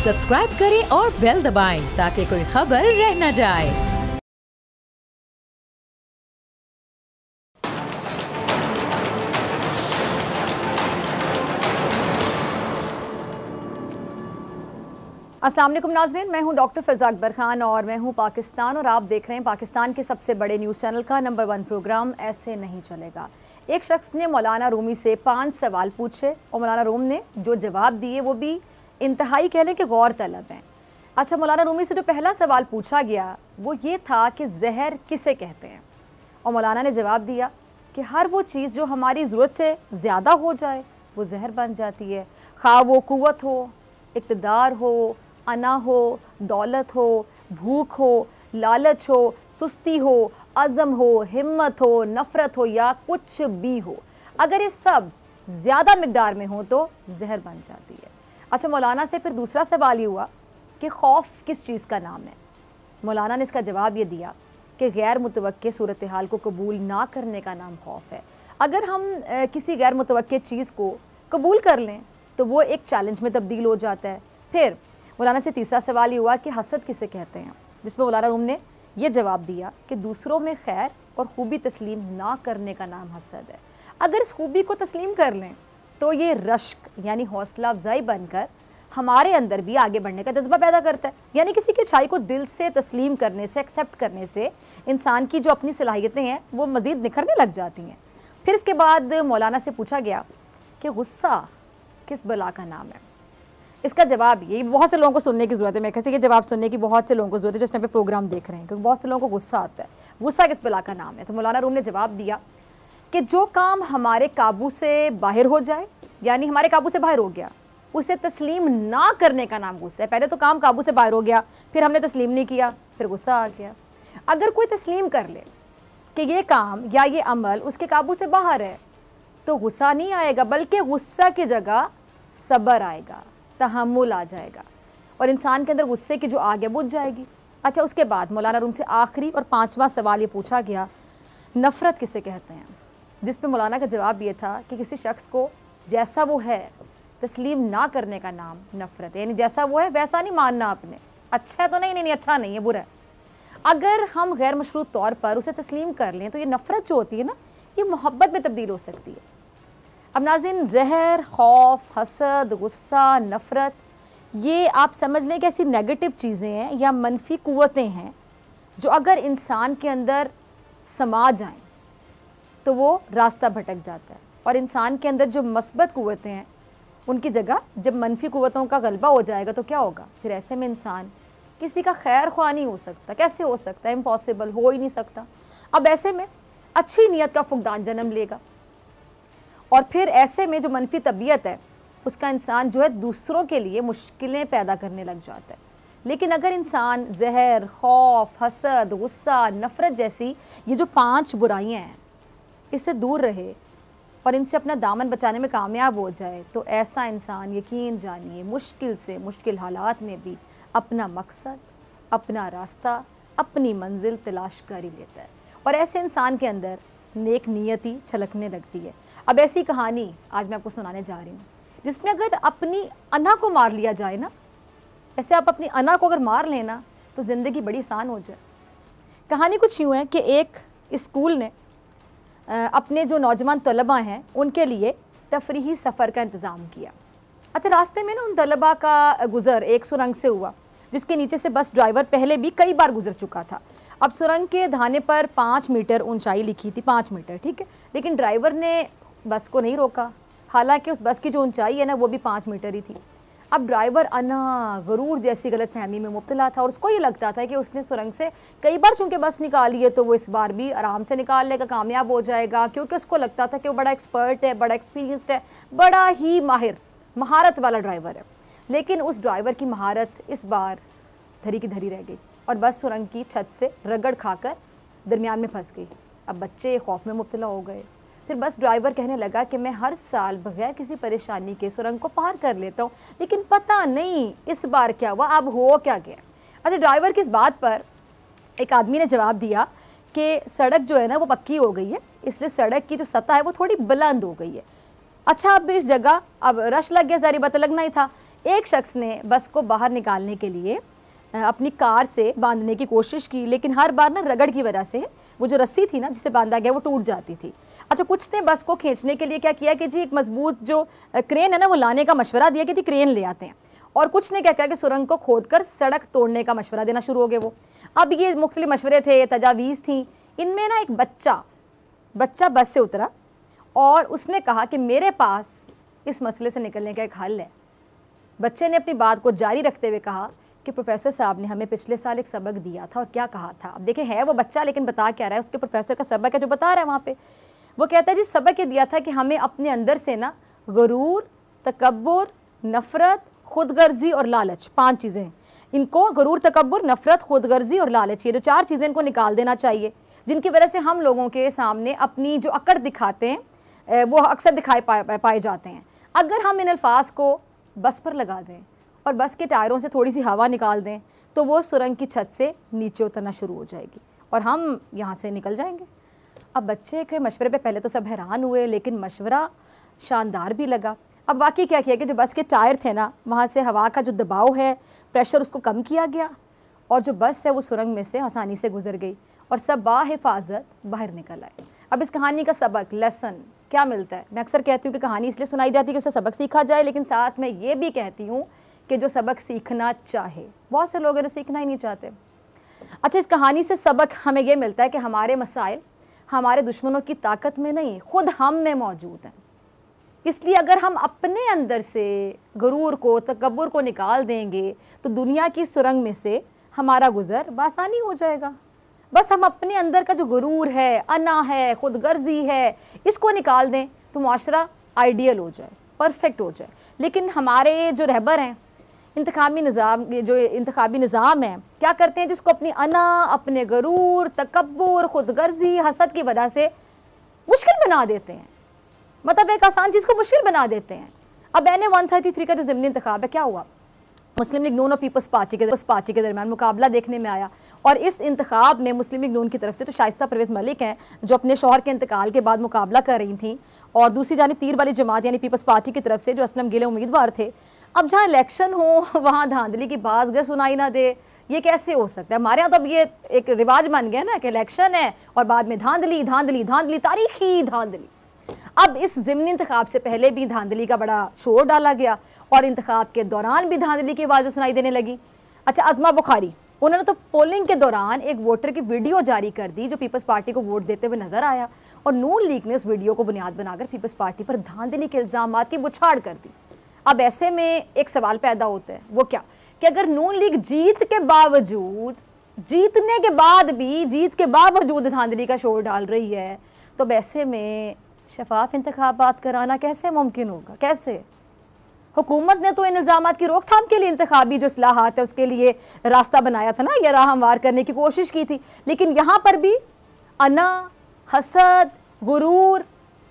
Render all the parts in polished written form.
Subscribe करें और bell दबाएं ताकि कोई खबर रह न जाए। अस्सलाम वालेकुम नाज़रीन, मैं हूं डॉक्टर फ़िज़ा अकबर खान और मैं हूं पाकिस्तान और आप देख रहे हैं पाकिस्तान के सबसे बड़े न्यूज़ चैनल का नंबर 1 प्रोग्राम ऐसे नहीं चलेगा। एक शख्स ने मौलाना रूमी से 5 सवाल पूछे और मौलाना रूम ने जो जवाब दिए वो भी इंतहाई कह लें कि गौर तलब हैं। अच्छा, मौलाना रूमी से जो पहला सवाल पूछा गया वो ये था कि जहर किसे कहते हैं, और मौलाना ने जवाब दिया कि हर वो चीज़ जो हमारी ज़रूरत से ज़्यादा हो जाए वो जहर बन जाती है, खा वो क़ुव्वत हो, इक़्तिदार हो, अना हो, दौलत हो, भूख हो, लालच हो, सुस्ती हो, अज़म हो, हिम्मत हो, नफ़रत हो या कुछ भी हो, अगर ये सब ज़्यादा मिक़दार में हो तो जहर बन जाती है। अच्छा, मौलाना से फिर दूसरा सवाल ये हुआ कि खौफ किस चीज़ का नाम है। मौलाना ने इसका जवाब ये दिया कि गैर मुतवक्के सूरत हाल को कबूल ना करने का नाम खौफ है। अगर हम किसी गैर मुतवक्के चीज़ को कबूल कर लें तो वो एक चैलेंज में तब्दील हो जाता है। फिर मौलाना से तीसरा सवाल ये हुआ कि हसद किसे कहते हैं, जिसमें मौलाना रूम ने यह जवाब दिया कि दूसरों में खैर और खूबी तस्लीम ना करने का नाम हसद है। अगर इस खूबी को तस्लीम कर लें तो ये रश्क यानी हौसला अफजाई बनकर हमारे अंदर भी आगे बढ़ने का जज्बा पैदा करता है। यानी किसी की अच्छाई को दिल से तस्लीम करने से, एक्सेप्ट करने से इंसान की जो अपनी सलाहियतें हैं वो मज़ीद निखरने लग जाती हैं। फिर इसके बाद मौलाना से पूछा गया कि गुस्सा किस बला का नाम है। इसका जवाब ये बहुत से लोगों को सुनने की ज़रूरत है, मैं कैसे ये जवाब सुनने की बहुत से लोगों को ज़रूरत है जिस टाइम पे प्रोग्राम देख रहे हैं, क्योंकि बहुत से लोगों को गुस्सा आता है। गुस्सा किस बला का नाम है? तो मौलाना रूम ने जवाब दिया कि जो काम हमारे काबू से बाहर हो जाए, यानी हमारे काबू से बाहर हो गया, उसे तस्लीम ना करने का नाम गुस्सा है। पहले तो काम काबू से बाहर हो गया, फिर हमने तस्लीम नहीं किया, फिर गुस्सा आ गया। अगर कोई तस्लीम कर ले कि ये काम या ये अमल उसके काबू से बाहर है तो गुस्सा नहीं आएगा, बल्कि गुस्सा की जगह सब्र आएगा, तहम्मुल आ जाएगा और इंसान के अंदर गुस्से की जो आग है बुझ जाएगी। अच्छा, उसके बाद मौलाना रूम से आखिरी और 5वां सवाल ये पूछा गया, नफ़रत किसे कहते हैं, जिसमें मौलाना का जवाब ये था कि किसी शख्स को जैसा वो है तस्लीम ना करने का नाम नफ़रत है। यानी जैसा वो है वैसा नहीं मानना आपने, अच्छा है तो नहीं, अच्छा नहीं है, बुरा है। अगर हम गैर मशरूत तौर पर उसे तस्लीम कर लें तो ये नफ़रत जो होती है ना, ये मोहब्बत में तब्दील हो सकती है। अब नाज़रीन, जहर, खौफ, हसद, गुस्सा, नफ़रत, ये आप समझ लें कि ऐसी नेगेटिव चीज़ें हैं या मनफी क़ुव्वतें हैं जो अगर इंसान के अंदर समा जाएं तो वो रास्ता भटक जाता है, और इंसान के अंदर जो मस्बत क़ुव्वतें हैं उनकी जगह जब मनफी क़ुव्वतों का गलबा हो जाएगा तो क्या होगा? फिर ऐसे में इंसान किसी का खैर ख्वाह नहीं हो सकता। कैसे हो सकता है? इम्पॉसिबल, हो ही नहीं सकता। अब ऐसे में अच्छी नीयत का फुकदान जन्म लेगा और फिर ऐसे में जो मनफी तबीयत है उसका इंसान जो है दूसरों के लिए मुश्किलें पैदा करने लग जाता है। लेकिन अगर इंसान जहर, खौफ, हसद, गुस्सा, नफ़रत जैसी ये जो 5 बुराइयां हैं इससे दूर रहे और इनसे अपना दामन बचाने में कामयाब हो जाए तो ऐसा इंसान यकीन जानिए मुश्किल से मुश्किल हालात में भी अपना मकसद, अपना रास्ता, अपनी मंजिल तलाश कर ही लेता है और ऐसे इंसान के अंदर नेक नियति छलकने लगती है। अब ऐसी कहानी आज मैं आपको सुनाने जा रही हूँ जिसमें अगर अपनी अना को मार लिया जाए ना, ऐसे आप अपनी अना को अगर मार लेना तो ज़िंदगी बड़ी आसान हो जाए। कहानी कुछ यूँ है कि एक स्कूल ने अपने जो नौजवान तलबा हैं उनके लिए तफरीही सफ़र का इंतज़ाम किया। अच्छा, रास्ते में ना उन तलबा का गुज़र एक सुरंग से हुआ जिसके नीचे से बस ड्राइवर पहले भी कई बार गुजर चुका था। अब सुरंग के धाने पर 5 मीटर ऊंचाई लिखी थी, 5 मीटर, ठीक है, लेकिन ड्राइवर ने बस को नहीं रोका, हालांकि उस बस की जो ऊंचाई है ना वो भी 5 मीटर ही थी। अब ड्राइवर अना गरूर जैसी गलतफहमी में मुब्तला था और उसको ये लगता था कि उसने सुरंग से कई बार चूँकि बस निकाली है तो वो इस बार भी आराम से निकालने का कामयाब हो जाएगा, क्योंकि उसको लगता था कि वो बड़ा एक्सपर्ट है, बड़ा एक्सपीरियंस्ड है, बड़ा ही महारत वाला ड्राइवर है। लेकिन उस ड्राइवर की महारत इस बार धरी की धरी रह गई और बस सुरंग की छत से रगड़ खाकर दरमियान में फंस गई। अब बच्चे खौफ में मुब्तला हो गए। फिर बस ड्राइवर कहने लगा कि मैं हर साल बगैर किसी परेशानी के सुरंग को पार कर लेता हूँ, लेकिन पता नहीं इस बार क्या हुआ, अब हो क्या गया। अच्छा, ड्राइवर की इस बात पर एक आदमी ने जवाब दिया कि सड़क जो है ना वो पक्की हो गई है, इसलिए सड़क की जो सतह है वो थोड़ी बुलंद हो गई है। अच्छा, अब इस जगह अब रश लग गया, सारी बात लगना ही था, एक शख्स ने बस को बाहर निकालने के लिए अपनी कार से बांधने की कोशिश की, लेकिन हर बार ना रगड़ की वजह से वो जो रस्सी थी ना जिसे बांधा गया वो टूट जाती थी। अच्छा, कुछ ने बस को खींचने के लिए क्या किया कि जी एक मजबूत जो क्रेन है ना वो लाने का मशवरा दिया कि जी क्रेन ले आते हैं, और कुछ ने क्या किया कि सुरंग को खोदकर सड़क तोड़ने का मशवरा देना शुरू हो गए वो। अब ये मुख्तलिफ मशवरे थे, तजावीज़ थी। इनमें ना एक बच्चा बस से उतरा और उसने कहा कि मेरे पास इस मसले से निकलने का एक हल है। बच्चे ने अपनी बात को जारी रखते हुए कहा कि प्रोफेसर साहब ने हमें पिछले साल एक सबक दिया था, और क्या कहा था। अब देखें, है वो बच्चा लेकिन बता क्या रहा है, उसके प्रोफेसर का सबक है जो बता रहा है वहाँ पे। वो कहता है जी सबक ये दिया था कि हमें अपने अंदर से ना गुरूर, तकब्बुर, नफ़रत, खुदगर्जी और लालच, 5 चीज़ें, इनको गुरूर, तकब्बुर, नफ़रत, खुदगर्जी और लालच, ये जो 4 चीज़ें इनको निकाल देना चाहिए, जिनकी वजह से हम लोगों के सामने अपनी जो अकड़ दिखाते हैं वो अक्सर दिखाए पाए जाते हैं। अगर हम इन अल्फाज को बस पर लगा दें और बस के टायरों से थोड़ी सी हवा निकाल दें तो वो सुरंग की छत से नीचे उतरना शुरू हो जाएगी और हम यहाँ से निकल जाएंगे। अब बच्चे के मशवरे पे पहले तो सब हैरान हुए, लेकिन मशवरा शानदार भी लगा। अब वाकई क्या किया कि जो बस के टायर थे ना वहाँ से हवा का जो दबाव है, प्रेशर, उसको कम किया गया और जो बस है वो सुरंग में से आसानी से गुजर गई और सब बाहिफाजत बाहर निकल आए। अब इस कहानी का सबक, लेसन क्या मिलता है? मैं अक्सर कहती हूँ कि कहानी इसलिए सुनाई जाती है कि उससे सबक सीखा जाए, लेकिन साथ में ये भी कहती हूँ कि जो सबक सीखना चाहे, बहुत से लोग इन्हें सीखना ही नहीं चाहते। अच्छा, इस कहानी से सबक हमें ये मिलता है कि हमारे मसाइल हमारे दुश्मनों की ताकत में नहीं, खुद हम में मौजूद हैं। इसलिए अगर हम अपने अंदर से गुरूर को, तकब्बुर को निकाल देंगे तो दुनिया की सुरंग में से हमारा गुज़र बासानी हो जाएगा। बस हम अपने अंदर का जो गुरूर है, अना है, खुदगर्जी है, इसको निकाल दें तो मुआशरा आइडियल हो जाए, परफेक्ट हो जाए। लेकिन हमारे जो रहबर हैं, इंतखाबी निज़ाम है, क्या करते हैं, जिसको अपनी अना, अपने गुरूर, तकब्बुर, खुदगर्जी, हसद की वजह से मुश्किल बना देते हैं। मतलब एक आसान चीज़ को मुश्किल बना देते हैं। अब NA 133 का जो ज़िमनी इंतखाब है, क्या हुआ, मुस्लिम लीग नून और पीपल्स पार्टी के दरमियान मुकाबला देखने में आया और इस इंतखाब में मुस्लिम लीग नून की तरफ से तो शाइस्ता परवेज़ मलिक हैं जो अपने शौहर के इंतकाल के बाद मुकाबला कर रही थी, और दूसरी जानिब तीर वाली जमात यानी पीपल्स पार्टी की तरफ से जो असलम गिले उम्मीदवार थे। अब जहाँ इलेक्शन हो वहाँ धांधली की बाज़ सुनाई ना दे, ये कैसे हो सकता है? हमारे यहाँ तो अब ये एक रिवाज बन गया ना कि इलेक्शन है और बाद में धांधली धांधली धांधली, तारीखी धांधली। अब इस ज़िमनी इंतखाब से पहले भी धांधली का बड़ा शोर डाला गया और इंतखाब के दौरान भी धांधली की आवाज़ें सुनाई देने लगी। अच्छा, अज़मा बुखारी, उन्होंने तो पोलिंग के दौरान एक वोटर की वीडियो जारी कर दी जो पीपल्स पार्टी को वोट देते हुए नजर आया, और नून लीग ने उस वीडियो को बुनियाद बनाकर पीपल्स पार्टी पर धांधली के इल्ज़ामात की बुछाड़ कर दी। अब ऐसे में एक सवाल पैदा होता है, वो क्या कि अगर नून लीग जीतने के बाद भी जीत के बावजूद धांधली का शोर डाल रही है, तो वैसे में शफाफ इंतखाबात कराना कैसे मुमकिन होगा? कैसे? हुकूमत ने तो इन इल्ज़ामात की रोकथाम के लिए इंतखाबी जो इस्लाहात है उसके लिए रास्ता बनाया था ना, या राह हमवार करने की कोशिश की थी, लेकिन यहाँ पर भी अना, हसद, गुरूर,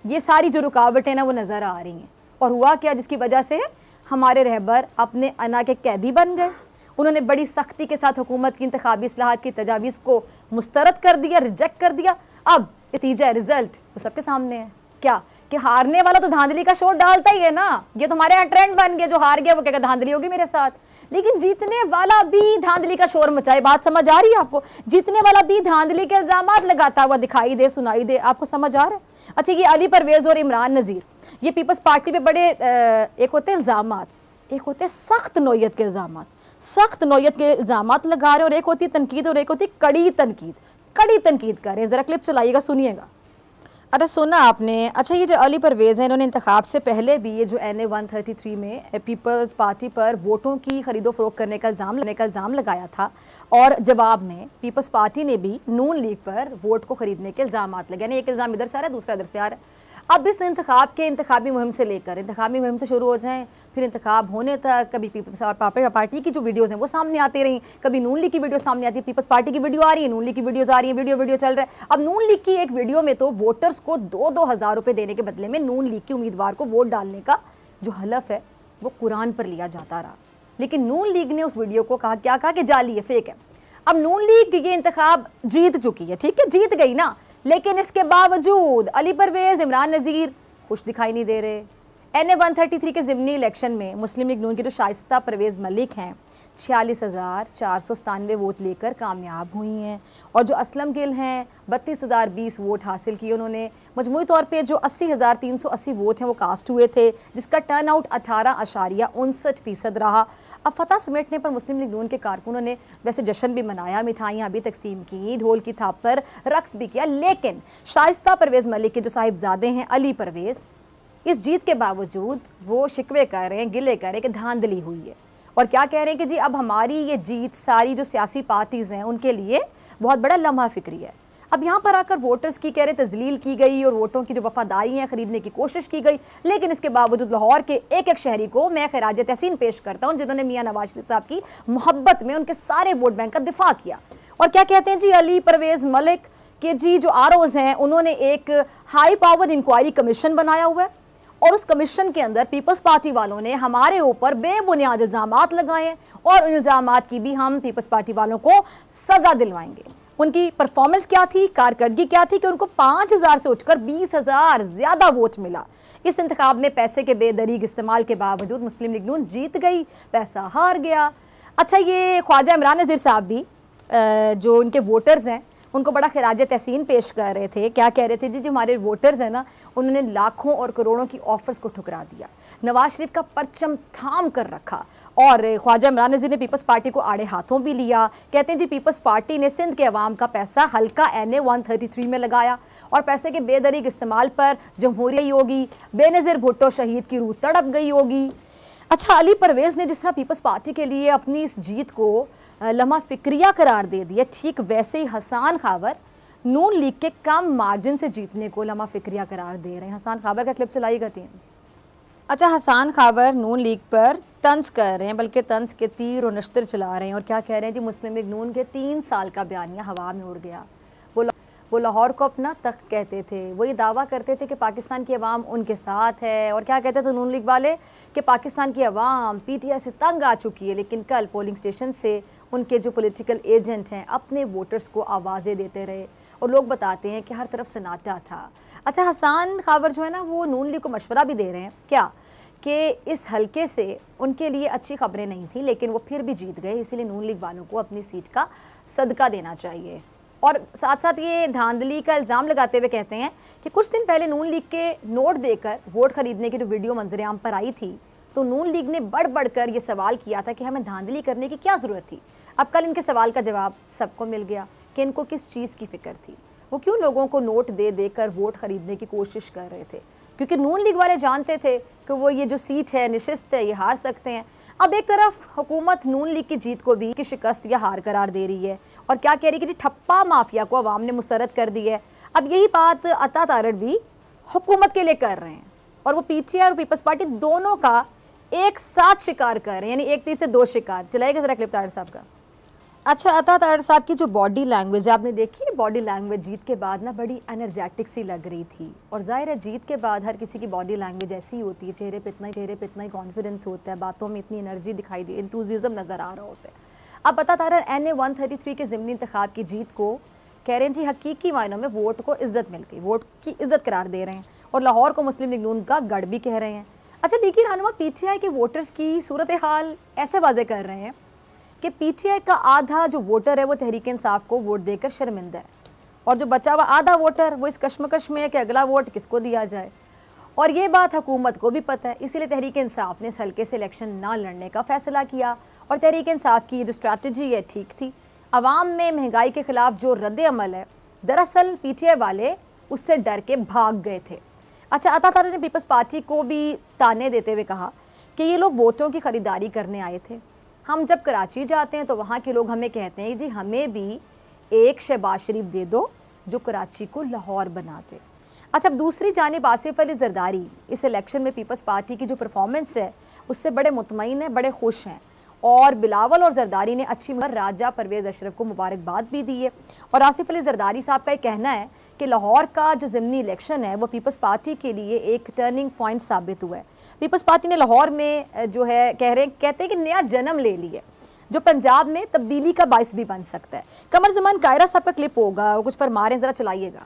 ये सारी जो रुकावटें ना वो नज़र आ रही हैं। और हुआ क्या, जिसकी वजह से हमारे रहबर अपने अना के कैदी बन गए। उन्होंने बड़ी सख्ती के साथ हुकूमत की इंतखाबी इस्लाहात की तजावीज़ को मुस्तरद कर दिया, रिजेक्ट कर दिया। अब नतीजा, रिजल्ट वो सबके सामने है। क्या कि हारने वाला तो धांधली का शोर डालता ही है ना, ये तो हमारे यहाँ ट्रेंड बन गया, जो हार गया वो क्या धांधली होगी मेरे साथ। लेकिन जीतने वाला भी धांधली का शोर मचाए। बात समझ आ रही है आपको? जीतने वाला भी धांधली के इल्जामात लगाता हुआ दिखाई दे, सुनाई दे। आपको समझ आ रहा है? अच्छा, ये अली परवेज़ और इमरान नज़ीर, ये पीपल्स पार्टी पे बड़े एक होते हैं इल्ज़ामात, एक होते हैं सख्त नौयत के इल्ज़ामात, सख्त नौयत के इल्ज़ामात लगा रहे, और एक होती है तनकीद और एक होती है कड़ी तनकीद कर रहे हैं। ज़रा क्लिप चलाइएगा, सुनिएगा। अरे सुना आपने? अच्छा, ये जो अली परवेज़ हैं, इन्होंने इंतखाब से पहले भी ये जो NA 133 में पीपल्स पार्टी पर वोटों की खरीदो फरोख्त करने का इल्ज़ाम लगाया था, और जवाब में पीपल्स पार्टी ने भी नून लीग पर वोट को खरीदने के इल्ज़ामात लगे। यानी एक इल्ज़ाम इधर से आ रहा है, दूसरा इधर से आ रहा है। अब इस इंतखाबी मुहिम से लेकर इंतखाबी मुहिम से शुरू हो जाएँ, फिर इंतखाब होने तक कभी पीपल्स पार्टी की जो वीडियोज़ हैं वो सामने आती रहीं, कभी नून लीग की वीडियो सामने आती है, पीपल्स पार्टी की वीडियो आ रही है, नून लीग की वीडियोज़ आ रही है, वीडियो चल रहा है। अब नून लीग की एक वीडियो में तो वोटर्स को 2-2 हज़ार रुपये देने के बदले में नून लीग के उम्मीदवार को वोट डालने का जो हलफ है वो कुरान पर लिया जाता रहा। लेकिन नून लीग ने उस वीडियो को कहा कि जाली है, फेक है। अब नून लीग ये इंतखाब जीत चुकी है, ठीक है, जीत गई ना, लेकिन इसके बावजूद अली परवेज़, इमरान नज़ीर खुश दिखाई नहीं दे रहे। NA-133 के ज़िमनी इलेक्शन में मुस्लिम लीग नून की जो शाइस्ता परवेज़ मलिक हैं 46,497 वोट लेकर कामयाब हुई हैं, और जो असलम गिल हैं 32,020 वोट हासिल किए उन्होंने। मजमूई तौर पे जो 80,380 वोट हैं वो कास्ट हुए थे, जिसका टर्न आउट 18.59% रहा। अब फतह समेटने पर मुस्लिम लीग नून के कारकुनों ने वैसे जश्न भी मनाया, मिठाइयाँ भी तकसीम की, ढोल की थाप पर रक्स भी किया, लेकिन शाइस्ता परवेज़ मलिक के जो साहिबजादे हैं अली परवेज़, इस जीत के बावजूद वो शिकवे कर रहे हैं, गिले कर रहे हैं कि धांधली हुई है, और क्या कह रहे हैं कि जी अब हमारी ये जीत सारी जो सियासी पार्टीज़ हैं उनके लिए बहुत बड़ा लम्हा फ़िक्री है। अब यहाँ पर आकर वोटर्स की कह रहे तजलील की गई और वोटों की जो वफादारी हैं ख़रीदने की कोशिश की गई, लेकिन इसके बावजूद लाहौर के एक एक शहरी को मैं खराज तहसीन पेश करता हूँ जिन्होंने मियाँ नवाज शरीफ साहब की मोहब्बत में उनके सारे वोट बैंक का दिफा किया। और क्या कहते हैं जी अली परवेज़ मलिक के जी जो ROs हैं उन्होंने एक हाई पावर इंक्वायरी कमीशन बनाया हुआ है, और उस कमीशन के अंदर पीपल्स पार्टी वालों ने हमारे ऊपर बेबुनियाद इल्ज़ामात लगाए हैं, और उन इल्ज़ामात की भी हम पीपल्स पार्टी वालों को सज़ा दिलवाएंगे। उनकी परफॉर्मेंस क्या थी, कारकर्दगी क्या थी कि उनको 5,000 से उठकर 20,000 ज़्यादा वोट मिला। इस इंतखाब में पैसे के बेदरीग इस्तेमाल के बावजूद मुस्लिम लीग नून जीत गई, पैसा हार गया। अच्छा, ये ख्वाजा इमरान नज़ीर साहब भी जो उनके वोटर्स हैं उनको बड़ा खराज तहसीन पेश कर रहे थे। क्या कह रहे थे जी जो हमारे वोटर्स हैं ना, उन्होंने लाखों और करोड़ों की ऑफर्स को ठुकरा दिया, नवाज शरीफ का परचम थाम कर रखा, और ख्वाजा इमरान नज़ीर ने पीपल्स पार्टी को आड़े हाथों भी लिया। कहते हैं जी पीपल्स पार्टी ने सिंध के अवाम का पैसा हल्का NA-133 में लगाया, और पैसे के बेदरीग इस्तेमाल पर जमहूरियत होगी, बेनज़ीर भुट्टो शहीद की रूह तड़प गई होगी। अच्छा, अली परवेज़ ने जिस तरह पीपल्स पार्टी के लिए अपनी इस जीत को लम्हा फ़िक्रिया करार दे दिया, ठीक वैसे ही हसन खाबर नून लीग के कम मार्जिन से जीतने को लम्हा फ़िक्रिया करार दे रहे हैं। हसन खाबर का क्लिप चलाइएगा टीम। अच्छा, हसन खाबर नून लीग पर तंज कर रहे हैं, बल्कि तंज के तीर और नश्तर चला रहे हैं, और क्या कह रहे हैं जी मुस्लिम लीग नून के 3 साल का बयानिया हवा में उड़ गया। वो लाहौर को अपना तख्त कहते थे, वो ये दावा करते थे कि पाकिस्तान की अवाम उनके साथ है, और क्या कहते थे नून लीग वाले कि पाकिस्तान की अवाम PTI से तंग आ चुकी है। लेकिन कल पोलिंग स्टेशन से उनके जो पॉलिटिकल एजेंट हैं अपने वोटर्स को आवाज़ें देते रहे, और लोग बताते हैं कि हर तरफ सन्नाटा था। अच्छा, हसन खाबर जो है ना वो नून लीग को मशवरा भी दे रहे हैं क्या कि इस हल्के से उनके लिए अच्छी खबरें नहीं थी, लेकिन वो फिर भी जीत गए, इसीलिए नून लीग वालों को अपनी सीट का सदका देना चाहिए। और साथ साथ ये धांधली का इल्ज़ाम लगाते हुए कहते हैं कि कुछ दिन पहले नून लीग के नोट देकर वोट खरीदने की जो वीडियो मंजरेआम पर आई थी, तो नून लीग ने बढ़ बढ़ कर ये सवाल किया था कि हमें धांधली करने की क्या ज़रूरत थी। अब कल इनके सवाल का जवाब सबको मिल गया कि इनको किस चीज़ की फ़िक्र थी, वो क्यों लोगों को नोट दे देकर वोट खरीदने की कोशिश कर रहे थे, क्योंकि नून लीग वाले जानते थे कि वो ये जो सीट है निशिस्त है, ये हार सकते हैं। अब एक तरफ हुकूमत नून लीग की जीत को भी की शिकस्त या हार करार दे रही है, और क्या कह रही है कि ठप्पा माफिया को अवाम ने मुस्तरद कर दी है। अब यही बात अता तारड़ भी हुकूमत के लिए कर रहे हैं, और वो PTI और पीपल्स पार्टी दोनों का एक साथ शिकार कर रहे हैं, यानी एक तीर से 2 शिकार। चलाइएगा ज़रा क्लिप तारड़ साहब का। अच्छा, अता तारड़ साहब की जो बॉडी लैंग्वेज आपने देखी है, बॉडी लैंग्वेज जीत के बाद ना बड़ी एनर्जेटिक सी लग रही थी, और जाहिर है जीत के बाद हर किसी की बॉडी लैंग्वेज ऐसी ही होती है, चेहरे पे इतना ही कॉन्फिडेंस होता है, बातों में इतनी एनर्जी दिखाई दी, इंतुजिज्म नज़र आ रहा होता है। अब अता तारड़ NA-133 के ज़िमनी इंतखाब की जीत को कह रहे हैं जी हकीकी मायनों में वोट को इज्जत मिल गई, वोट की इज्जत करार दे रहे हैं, और लाहौर को मुस्लिम लीग नून का गढ़ भी कह रहे हैं। अच्छा, लीगी रहनुमा PTI के वोटर्स की सूरत हाल ऐसे वाजे कर रहे हैं कि PTI का आधा जो वोटर है वो तहरीक इंसाफ को वोट देकर शर्मिंदा है, और जो बचा हुआ आधा वोटर वो इस कश्मकश में है कि अगला वोट किसको दिया जाए। और ये बात हुकूमत को भी पता है, इसीलिए तहरीक इंसाफ ने इस हल्के से इलेक्शन ना लड़ने का फैसला किया, और तहरीक इंसाफ की जो स्ट्रैटेजी है ठीक थी। आवाम में महंगाई के ख़िलाफ़ जो रद्द अमल है, दरअसल PTI वाले उससे डर के भाग गए थे। अच्छा, अता तारड़ ने पीपल्स पार्टी को भी ताने देते हुए कहा कि ये लोग वोटों की ख़रीदारी करने आए थे। हम जब कराची जाते हैं तो वहाँ के लोग हमें कहते हैं जी हमें भी एक शहबाज शरीफ दे दो जो कराची को लाहौर बना दे। अच्छा, अब दूसरी जानिब आसिफ अली जरदारी इस इलेक्शन में पीपल्स पार्टी की जो परफॉर्मेंस है उससे बड़े मुतमईन हैं, बड़े खुश हैं, और बिलावल और जरदारी ने अच्छी राजा परवेज़ अशरफ को मुबारकबाद भी दी है। और आसिफ अली जरदारी साहब का ये कहना है कि लाहौर का जो ज़िमनी इलेक्शन है वो पीपल्स पार्टी के लिए एक टर्निंग पॉइंट साबित हुआ है। पीपल्स पार्टी ने लाहौर में जो है कहते हैं कि नया जन्म ले लिया, जो पंजाब में तब्दीली का बाइस भी बन सकता है। कमर ज़मान कायरा साहब का क्लिप होगा, वो कुछ फरमा रहे हैं, ज़रा चलाइएगा।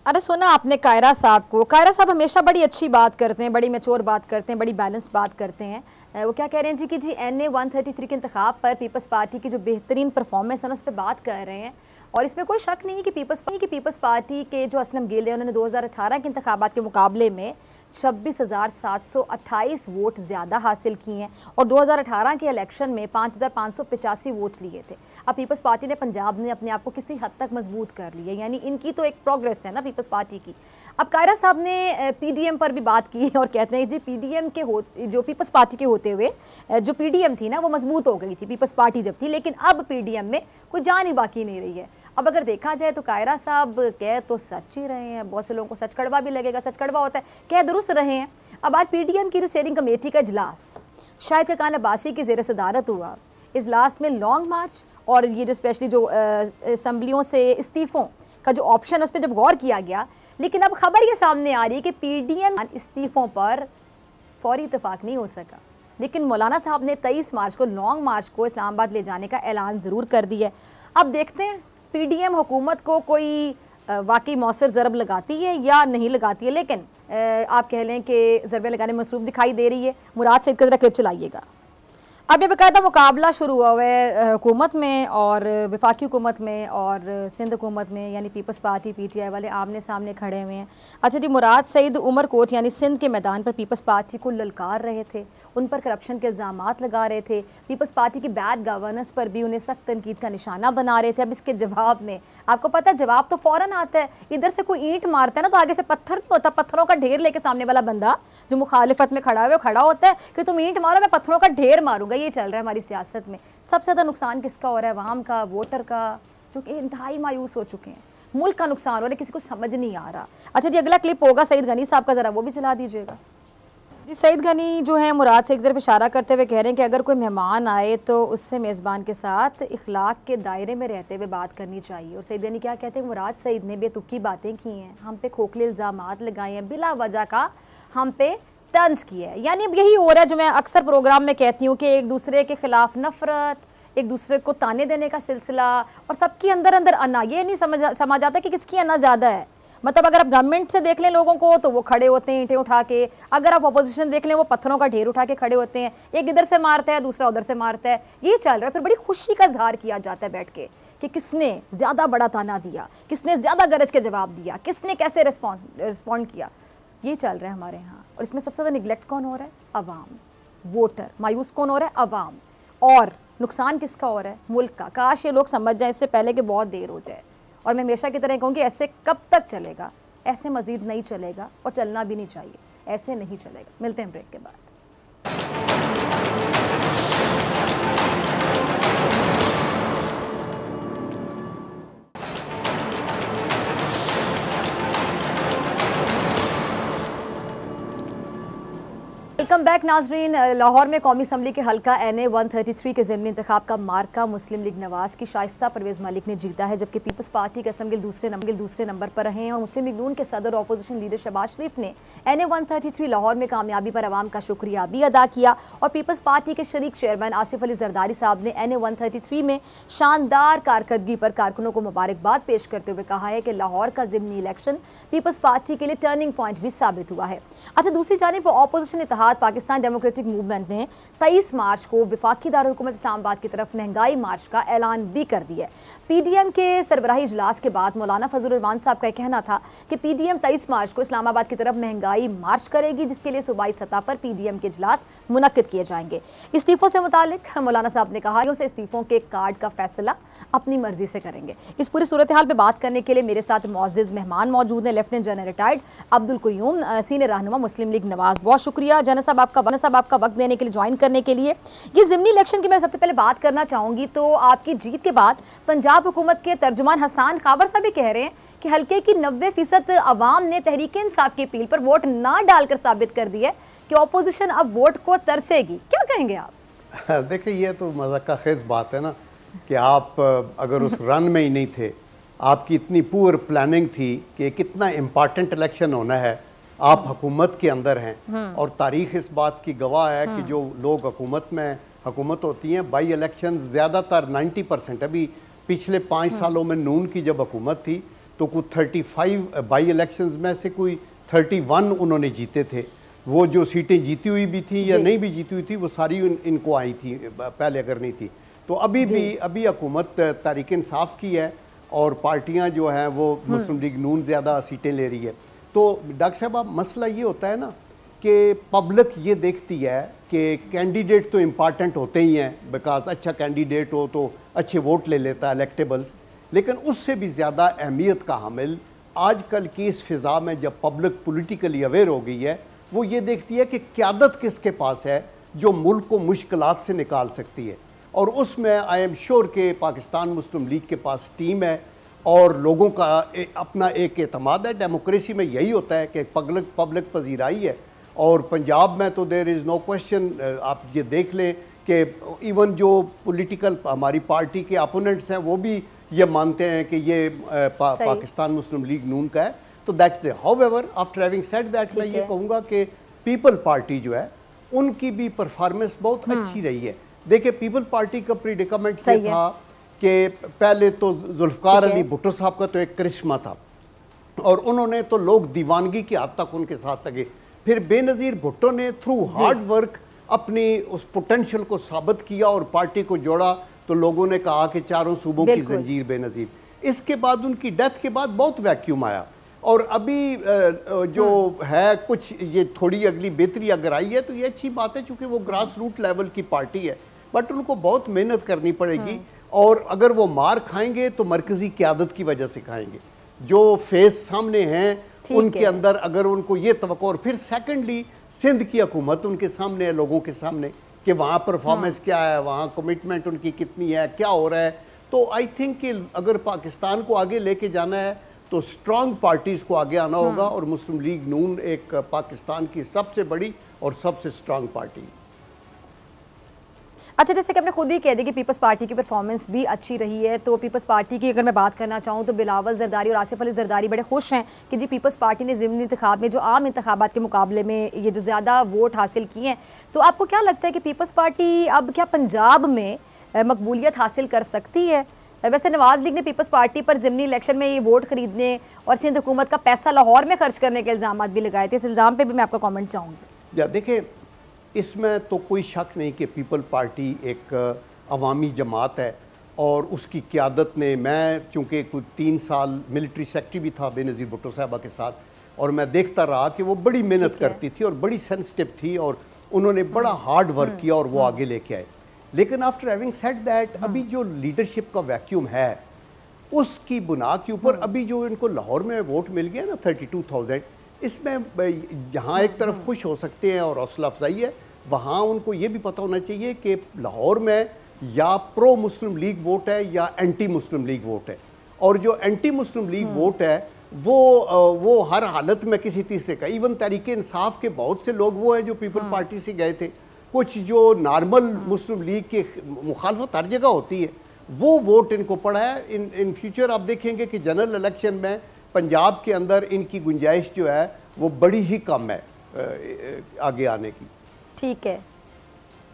अरे सुना आपने कायरा साहब को, कायरा साहब हमेशा बड़ी अच्छी बात करते हैं, बड़ी मैच्योर बात करते हैं, बड़ी बैलेंस्ड बात करते हैं। वो क्या कह रहे हैं जी कि जी NA 133 के इंतखाब पर पीपल्स पार्टी की जो बेहतरीन परफॉर्मेंस है उस पर बात कर रहे हैं, और इसमें कोई शक नहीं है कि पीपल्स पार्टी के जो असलम गिल है उन्होंने 2018 के इंतखाबात के मुकाबले में 26,728 वोट ज़्यादा हासिल किए हैं और 2018 के इलेक्शन में 5,585 वोट लिए थे। अब पीपल्स पार्टी ने पंजाब ने अपने आप को किसी हद तक मजबूत कर लिया, यानी इनकी तो एक प्रोग्रेस है ना पीपल्स पार्टी की। अब कायरा साहब ने PDM पर भी बात की और कहते हैं जी PDM के जो पीपल्स पार्टी के होते हुए जो PDM थी ना वो मजबूत हो गई थी पीपल्स पार्टी जब थी, लेकिन अब PDM में कोई जान ही बाकी नहीं रही है। अब अगर देखा जाए तो कायरा साहब कह तो सच ही रहे हैं, बहुत से लोगों को सच कड़वा भी लगेगा, सच कड़वा होता है, कह दुरुस्त रहे हैं। अब आज PDM की जो स्टीयरिंग कमेटी का इजलास शाहिद खाकान अब्बासी की ज़ेर सदारत हुआ, इजलास में लॉन्ग मार्च और ये जो स्पेशली जो असम्बलियों से इस्तीफ़ों का जो ऑप्शन है उस पर जब गौर किया गया, लेकिन अब खबर ये सामने आ रही है कि PDM इस्तीफ़ों पर फौरी इतफाक़ नहीं हो सका, लेकिन मौलाना साहब ने 23 मार्च को लॉन्ग मार्च को इस्लामाबाद ले जाने का ऐलान ज़रूर कर दिया है। अब देखते हैं PDM हुकूमत को कोई वाकई मौसर ज़रब लगाती है या नहीं लगाती है, लेकिन आप कह लें कि ज़रबे लगाने में मसरूफ़ दिखाई दे रही है। मुराद सईद का ज़रा क्लिप चलाइएगा। अब ये बाकायदा मुकाबला शुरू हुआ है हुकूमत में और वफाकी हुकूमत में और सिंध हुकूमत में, यानी पीपल्स पार्टी PTI वाले आमने सामने खड़े हुए हैं। अच्छा जी, मुराद सईद उमरकोट यानी सिंध के मैदान पर पीपल्स पार्टी को ललकार रहे थे, उन पर करप्शन के इल्ज़ामात लगा रहे थे, पीपल्स पार्टी की बैड गवर्नेंस पर भी उन्हें सख्त तनकीद का निशाना बना रहे थे। अब इसके जवाब में आपको पता है जवाब तो फ़ौरन आता है, इधर से कोई ईंट मारता है ना तो आगे से पत्थर होता, पत्थरों का ढेर लेके सामने वाला बंदा जो मुखालिफत में खड़ा है खड़ा होता है कि तुम ईंट मारो मैं पत्थरों का ढेर मारूंगा। ये चल रहा है हमारी सियासत में। सबसे ज़्यादा नुकसान किसका हो रहा है? अवाम का, वोटर का, जो कि इंतहाई मायूस हो चुके हैं। मुल्क का नुकसान हो रहा है, किसी को समझ नहीं आ रहा। अच्छा जी, अगला क्लिप होगा सईद गनी साहब का, ज़रा वो भी चला दीजिएगा जी। सईद गनी जो है मुराद से एक तरफ इशारा करते हुए कह रहे हैं कि अगर कोई मेहमान आए तो उससे मेज़बान के साथ इखलाक के दायरे में रहते हुए बात करनी चाहिए। और सईद गनी क्या कहते हैं, मुराद सईद ने बेतुकी बातें की हैं, हम पे खोखले इल्ज़ामात लगाए हैं, बिला वजह का हम पे तंज किया है। यानी अब यही हो रहा है जो मैं अक्सर प्रोग्राम में कहती हूँ कि एक दूसरे के खिलाफ नफरत, एक दूसरे को ताने देने का सिलसिला, और सबकी अंदर अंदर अन्ना, ये नहीं समझ आता कि किसकी अन्ना ज़्यादा है। मतलब अगर आप गवर्नमेंट से देख लें लोगों को तो वो खड़े होते हैं ईंटें उठा के, अगर आप अपोजिशन देख लें वो पत्थरों का ढेर उठा के खड़े होते हैं, एक इधर से मारता है दूसरा उधर से मारता है, ये चल रहा है। फिर बड़ी खुशी का इजहार किया जाता है बैठ के कि किसने ज़्यादा बड़ा ताना दिया, किसने ज़्यादा गरज के जवाब दिया, किसने कैसे रिस्पॉन्ड किया, ये चल रहा है हमारे यहाँ। और इसमें सबसे ज़्यादा निगलेक्ट कौन हो रहा है? अवाम, वोटर। मायूस कौन हो रहा है? अवाम। और नुकसान किसका हो रहा है? मुल्क का। काश ये लोग समझ जाए इससे पहले कि बहुत देर हो जाए। और मैं हमेशा की तरह कहूँगी ऐसे कब तक चलेगा? ऐसे मज़ीद नहीं चलेगा और चलना भी नहीं चाहिए, ऐसे नहीं चलेगा। मिलते हैं ब्रेक के बाद। वेलकम बैक नाजरीन। लाहौर में कौमी असम्बली के हल्का NA 133 के ज़िमनी इंतखाब का मार्का मुस्लिम लीग नवाज़ की शाइस्ता परवेज़ मलिक ने जीता है, जबकि पीपल्स पार्टी के असम गिल दूसरे नंबर पर रहे हैं। और मुस्लिम लीग नून के सदर अपोजिशन लीडर शहबाज शरीफ ने NA 133 लाहौर में कामयाबी पर आवाम का शुक्रिया भी अदा किया। और पीपल्स पार्टी के शरीक चेयरमैन आसिफ अली जरदारी साहब ने NA 133 में शानदार कारकर्दगी पर कारकुनों को मुबारकबाद पेश करते हुए कहा है कि लाहौर का ज़िमनी इलेक्शन पीपल्स पार्टी के लिए टर्निंग पॉइंट भी साबित हुआ है। अच्छा, दूसरी जानिब अपोजिशन इत्तेहाद पाकिस्तान डेमोक्रेटिक मूवमेंट ने 23 मार्च को वफाकी दारुल-हुकूमत इस्लामाबाद की तरफ महंगाई मार्च का ऐलान भी कर दिया है। PDM के सरबराही इजलास के बाद मौलाना फजल रहमान साहब का कहना था कि PDM 23 मार्च को इस्लामाबाद की तरफ महंगाई मार्च करेगी, जिसके लिए सूबाई सतह पर PDM के इजलास मुनक्किद किए जाएंगे। इस्तीफों से मुतालिक मौलाना साहब ने कहा कि उसे इस्तीफों के कार्ड का फैसला अपनी मर्जी से करेंगे। इस पूरी सूरत हाल पर बात करने के लिए मेरे साथ मुअज़्ज़िज़ मेहमान मौजूद हैं। Lieutenant general retired Abdul Qayyum, senior रहनुमा मुस्लिम लीग नवाज़। बहुत शुक्रिया जनरल साहब आपका वक्त देने के लिए, ज्वाइन करने के लिए। ये ज़िमनी इलेक्शन की मैं सबसे पहले बात करना चाहूँगी। तो आपकी जीत के बाद पंजाब हुकूमत के तर्जुमान हसन खाबर साहब भी कह रहे हैं कि हल्के की 90% अवाम ने तहरीक इंसाफ की अपील पर वोट ना डालकर साबित कर दिया है कि अपोजिशन अब वोट को तरसेगी। क्या कहेंगे आप? देखिए, ये तो मज़ाक़ खेज़ बात है ना कि आप अगर उस रन में ही नहीं थे, आपकी इतनी पूर प्लानिंग थी कि कितना इम्पॉर्टेंट इलेक्शन होना है, आप हुकूमत के अंदर हैं और तारीख इस बात की गवाह है कि जो लोग हुकूमत होती हैं, बाई इलेक्शन ज़्यादातर 90%, अभी पिछले 5 सालों में नून की जब हुकूमत थी तो कुछ 35 बाई इलेक्शंस में से कोई 31 उन्होंने जीते थे। वो जो सीटें जीती हुई भी थी या नहीं भी जीती हुई थी वो सारी इनको आई थी पहले अगर नहीं थी। तो अभी हुकूमत तहरीक इंसाफ की है और पार्टियां जो हैं वो मुस्लिम लीग नून ज़्यादा सीटें ले रही है। तो डॉक्टर साहब अब मसला ये होता है ना कि पब्लिक ये देखती है कि कैंडिडेट तो इम्पॉर्टेंट होते ही हैं, बिकॉज अच्छा कैंडिडेट हो तो अच्छे वोट ले लेता है इलेक्टेबल्स, लेकिन उससे भी ज़्यादा अहमियत का हामिल आजकल की इस फिज़ा में जब पब्लिक पॉलिटिकली अवेयर हो गई है वो ये देखती है कि क़यादत किसके पास है जो मुल्क को मुश्किलात से निकाल सकती है। और उसमें आई एम श्योर कि पाकिस्तान मुस्लिम लीग के पास टीम है और लोगों का अपना एक एतमाद है। डेमोक्रेसी में यही होता है कि पब्लिक पजीराई है। और पंजाब में तो देयर इज़ नो क्वेश्चन, आप ये देख लें कि इवन जो पॉलिटिकल हमारी पार्टी के अपोनेंट्स हैं वो भी ये मानते हैं कि ये पाकिस्तान मुस्लिम लीग नून का है। तो that's however after having said that मैं ये कहूँगा कि पीपल पार्टी जो है उनकी भी परफॉर्मेंस बहुत अच्छी रही है। देखिए पीपल पार्टी का प्रीडिकमेंट ये था कि पहले तो जुल्फकार अली भुट्टो साहब का तो एक करिश्मा था और उन्होंने तो लोग दीवानगी की हद तक उनके साथ लगे। फिर बेनज़ीर भुट्टो ने थ्रू हार्ड वर्क अपनी उस पोटेंशियल को साबित किया और पार्टी को जोड़ा, तो लोगों ने कहा कि चारों सूबों की जंजीर बेनज़ीर। इसके बाद उनकी डेथ के बाद बहुत वैक्यूम आया और अभी जो है कुछ ये थोड़ी अगली बेहतरी अगर आई है तो ये अच्छी बात है, चूँकि वो ग्रास रूट लेवल की पार्टी है, बट उनको बहुत मेहनत करनी पड़ेगी और अगर वो मार खाएंगे तो मरकजी क़यादत की वजह से खाएंगे। जो फेस सामने हैं उनके अंदर अगर उनको ये तवक्को, और फिर सेकेंडली सिंध की हुकूमत उनके सामने है, लोगों के सामने कि वहाँ परफॉर्मेंस क्या है, वहाँ कमिटमेंट उनकी कितनी है, क्या हो रहा है। तो आई थिंक कि अगर पाकिस्तान को आगे लेके जाना है तो स्ट्रॉन्ग पार्टीज को आगे आना होगा और मुस्लिम लीग नून एक पाकिस्तान की सबसे बड़ी और सबसे स्ट्रॉन्ग पार्टी। अच्छा, जैसे कि आपने खुद ही कह दिया कि पीपल्स पार्टी की परफॉर्मेंस भी अच्छी रही है, तो पीपल्स पार्टी की अगर मैं बात करना चाहूँ तो बिलावल जरदारी और आसिफ अली जरदारी बड़े खुश हैं कि जी पीपल्स पार्टी ने ज़िमनी इंतखाब में जो आम इंतखाबात के मुकाबले में ये जो ज़्यादा वोट हासिल किए हैं। तो आपको क्या लगता है कि पीपल्स पार्टी अब क्या पंजाब में मकबूलियत हासिल कर सकती है? वैसे नवाज लीग ने पीपल्स पार्टी पर ज़िमनी इलेक्शन में ये वोट खरीदने और सिंध हुकूमत का पैसा लाहौर में खर्च करने के इल्ज़ाम भी लगाए थे। इस इल्ज़ाम पर भी मैं आपका कॉमेंट चाहूँगी। या देखिए, इसमें तो कोई शक नहीं कि पीपल पार्टी एक अवामी जमात है और उसकी क़यादत ने, मैं चूँकि कुछ 3 साल मिलिट्री सेक्रेटरी भी था बेनज़ीर भुट्टो साहबा के साथ और मैं देखता रहा कि वो बड़ी मेहनत करती थी और बड़ी सेंसिटिव थी और उन्होंने बड़ा हार्ड वर्क किया और वो आगे लेके आए। लेकिन आफ्टर हैविंग सेड दैट अभी जो लीडरशिप का वैक्यूम है उसकी बुनियाद के ऊपर अभी जो इनको लाहौर में वोट मिल गया ना 32,000, इसमें जहाँ एक तरफ खुश हो सकते हैं और हौसला अफजाई है, वहाँ उनको ये भी पता होना चाहिए कि लाहौर में या प्रो मुस्लिम लीग वोट है या एंटी मुस्लिम लीग वोट है। और जो एंटी मुस्लिम लीग वोट है वो हर हालत में किसी तीसरे का, इवन तहरीक इंसाफ के बहुत से लोग वो हैं जो पीपल पार्टी से गए थे, कुछ जो नॉर्मल मुस्लिम लीग की मुखालफत हर जगह होती है वो वोट इनको पड़ा है। इन फ्यूचर आप देखेंगे कि जनरल इलेक्शन में पंजाब के अंदर इनकी गुंजाइश जो है वो बड़ी ही कम है आगे आने की। ठीक है,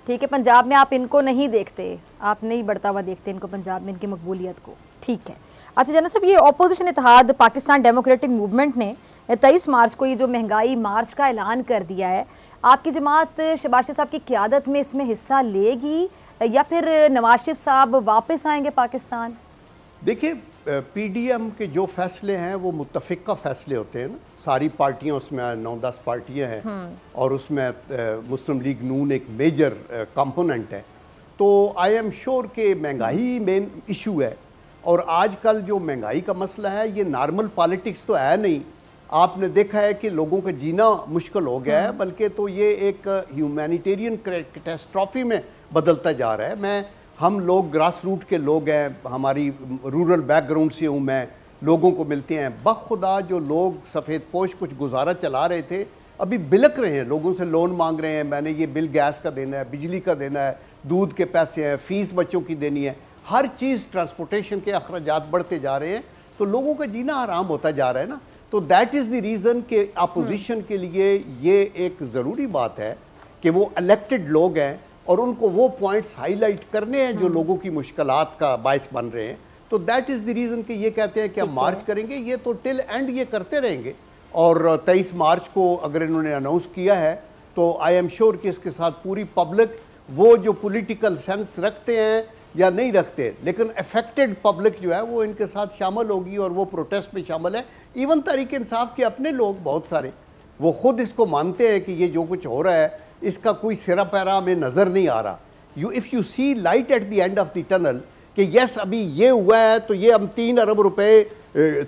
ठीक है, पंजाब में आप इनको नहीं देखते, आप नहीं बढ़ता हुआ देखते इनको पंजाब में, इनकी मकबूलियत को। ठीक है। अच्छा जनरल साहब, ये अपोजिशन इत्तेहाद पाकिस्तान डेमोक्रेटिक मूवमेंट ने 23 मार्च को ये जो महंगाई मार्च का ऐलान कर दिया है, आपकी जमात शहबाज शरीफ साहब की क़यादत में इसमें हिस्सा लेगी या फिर नवाज शरीफ साहब वापस आएंगे पाकिस्तान? देखिए, पीडीएम के जो फैसले हैं वो मुत्तफ़िक़ा फैसले होते हैं ना, सारी पार्टियां उसमें 9-10 पार्टियां हैं और उसमें मुस्लिम लीग नून एक मेजर कंपोनेंट है। तो आई एम श्योर कि महंगाई मेन इशू है और आजकल जो महंगाई का मसला है ये नॉर्मल पॉलिटिक्स तो है नहीं। आपने देखा है कि लोगों का जीना मुश्किल हो गया है, बल्कि तो ये एक ह्यूमैनिटेरियन कैटास्ट्रॉफी में बदलता जा रहा है। हम लोग ग्रास रूट के लोग हैं, हमारी रूरल बैकग्राउंड से हूँ मैं, लोगों को मिलते हैं बखुदा जो लोग सफ़ेद पोश कुछ गुजारा चला रहे थे अभी बिलक रहे हैं, लोगों से लोन मांग रहे हैं, मैंने ये बिल गैस का देना है, बिजली का देना है, दूध के पैसे हैं, फ़ीस बच्चों की देनी है, हर चीज़ ट्रांसपोर्टेशन के अखराजात बढ़ते जा रहे हैं, तो लोगों का जीना आराम होता जा रहा है ना। तो दैट इज़ द रीज़न कि अपोजिशन के लिए ये एक ज़रूरी बात है कि वो इलेक्टेड लोग हैं और उनको वो पॉइंट्स हाईलाइट करने हैं जो लोगों की मुश्किलात का बायस बन रहे हैं। तो दैट इज़ द रीज़न कि ये कहते हैं कि हम मार्च करेंगे, ये तो टिल एंड ये करते रहेंगे। और 23 मार्च को अगर इन्होंने अनाउंस किया है तो आई एम श्योर कि इसके साथ पूरी पब्लिक, वो जो पॉलिटिकल सेंस रखते हैं या नहीं रखते, लेकिन अफेक्टेड पब्लिक जो है वो इनके साथ शामिल होगी और वो प्रोटेस्ट में शामिल है। इवन तहरीक इंसाफ के अपने लोग बहुत सारे, वो खुद इसको मानते हैं कि ये जो कुछ हो रहा है इसका कोई सिरा पैरा हमें नज़र नहीं आ रहा। If you see light at the end of the tunnel कि यस अभी ये हुआ है तो ये हम 3 अरब रुपए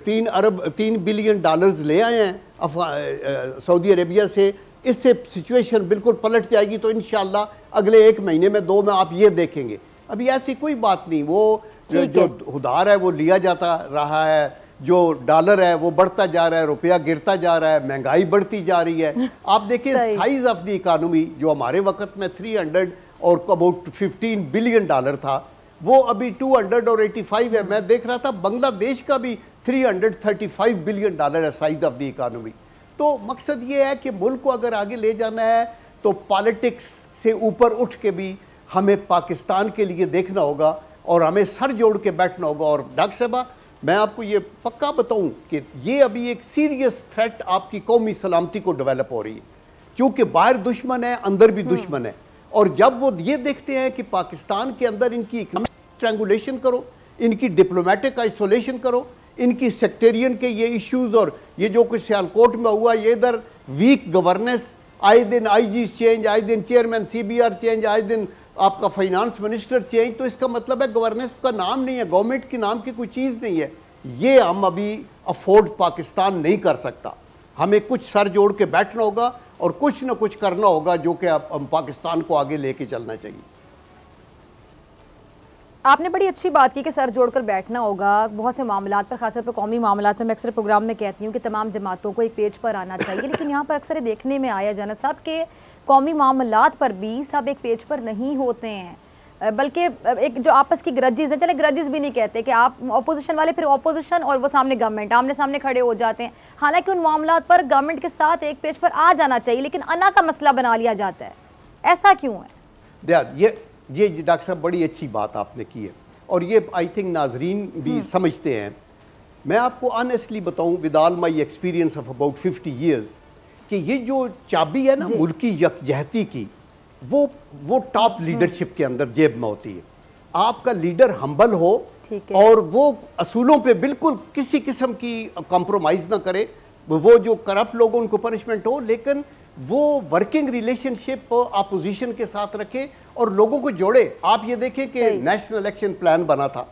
3 बिलियन डॉलर्स ले आए हैं सऊदी अरेबिया से, इससे सिचुएशन बिल्कुल पलट जाएगी। तो इंशाल्लाह अगले 1 महीने में 2 में आप ये देखेंगे। अभी ऐसी कोई बात नहीं, वो जो उधार है वो लिया जाता रहा है, जो डॉलर है वो बढ़ता जा रहा है, रुपया गिरता जा रहा है, महंगाई बढ़ती जा रही है। आप देखिए साइज ऑफ द इकोनॉमी जो हमारे वक्त में 300 और अबाउट 15 बिलियन डॉलर था, वो अभी 285 है। मैं देख रहा था बांग्लादेश का भी 335 बिलियन डॉलर है साइज ऑफ द इकोनॉमी। तो मकसद ये है कि मुल्क को अगर आगे ले जाना है तो पॉलिटिक्स से ऊपर उठ के भी हमें पाकिस्तान के लिए देखना होगा और हमें सर जोड़ के बैठना होगा। और डॉक्टर साहबा, मैं आपको ये पक्का बताऊं कि ये अभी एक सीरियस थ्रेट आपकी कौमी सलामती को डेवलप हो रही है, क्योंकि बाहर दुश्मन है, अंदर भी दुश्मन है। और जब वो ये देखते हैं कि पाकिस्तान के अंदर इनकी इकोनॉमिक स्ट्रैंगुलेशन करो, इनकी डिप्लोमेटिक आइसोलेशन करो, इनकी सेक्टेरियन के ये इश्यूज और ये जो कुछ सियालकोट में हुआ, ये इधर वीक गवर्नेंस, आए दिन आईजी चेंज, आए दिन चेयरमैन सीबीआर चेंज, आए दिन आपका फाइनेंस मिनिस्टर चेंज, तो इसका मतलब है गवर्नेंस का नाम नहीं है, गवर्नमेंट के नाम की कोई चीज़ नहीं है। ये हम अभी अफोर्ड पाकिस्तान नहीं कर सकता। हमें कुछ सर जोड़ के बैठना होगा और कुछ ना कुछ करना होगा जो कि हम पाकिस्तान को आगे लेके चलना चाहिए। आपने बड़ी अच्छी बात की कि सर जोड़कर बैठना होगा। बहुत से मामलात पर, खासतौर पर कौमी मामलात में मैं अक्सर प्रोग्राम में कहती हूँ कि तमाम जमातों को एक पेज पर आना चाहिए, लेकिन यहाँ पर अक्सर देखने में आया जाना साहब के कौमी मामलात पर भी सब एक पेज पर नहीं होते हैं, बल्कि एक जो आपस की ग्रजेस हैं, चले ग्रजेस भी नहीं कहते कि आप अपोजिशन वाले फिर अपोजिशन और वो सामने गवर्नमेंट आमने सामने खड़े हो जाते हैं। हालांकि उन मामलात पर गवर्नमेंट के साथ एक पेज पर आ जाना चाहिए, लेकिन अना का मसला बना लिया जाता है। ऐसा क्यों है? ये डॉक्टर साहब बड़ी अच्छी बात आपने की है और ये आई थिंक नाजरीन भी समझते हैं। मैं आपको ऑनेस्टली बताऊं with all my experience of about 50 years कि ये जो चाबी है ना मुल्क की यकजहती की, वो टॉप लीडरशिप के अंदर जेब में होती है। आपका लीडर हम्बल हो और वो असूलों पे बिल्कुल किसी किस्म की कॉम्प्रोमाइज ना करे, वो जो करप्ट लोगों उनको पनिशमेंट हो, लेकिन वो वर्किंग रिलेशनशिप अपोजिशन के साथ रखे और लोगों को जोड़े। आप ये देखें कि नेशनल एक्शन प्लान बना था,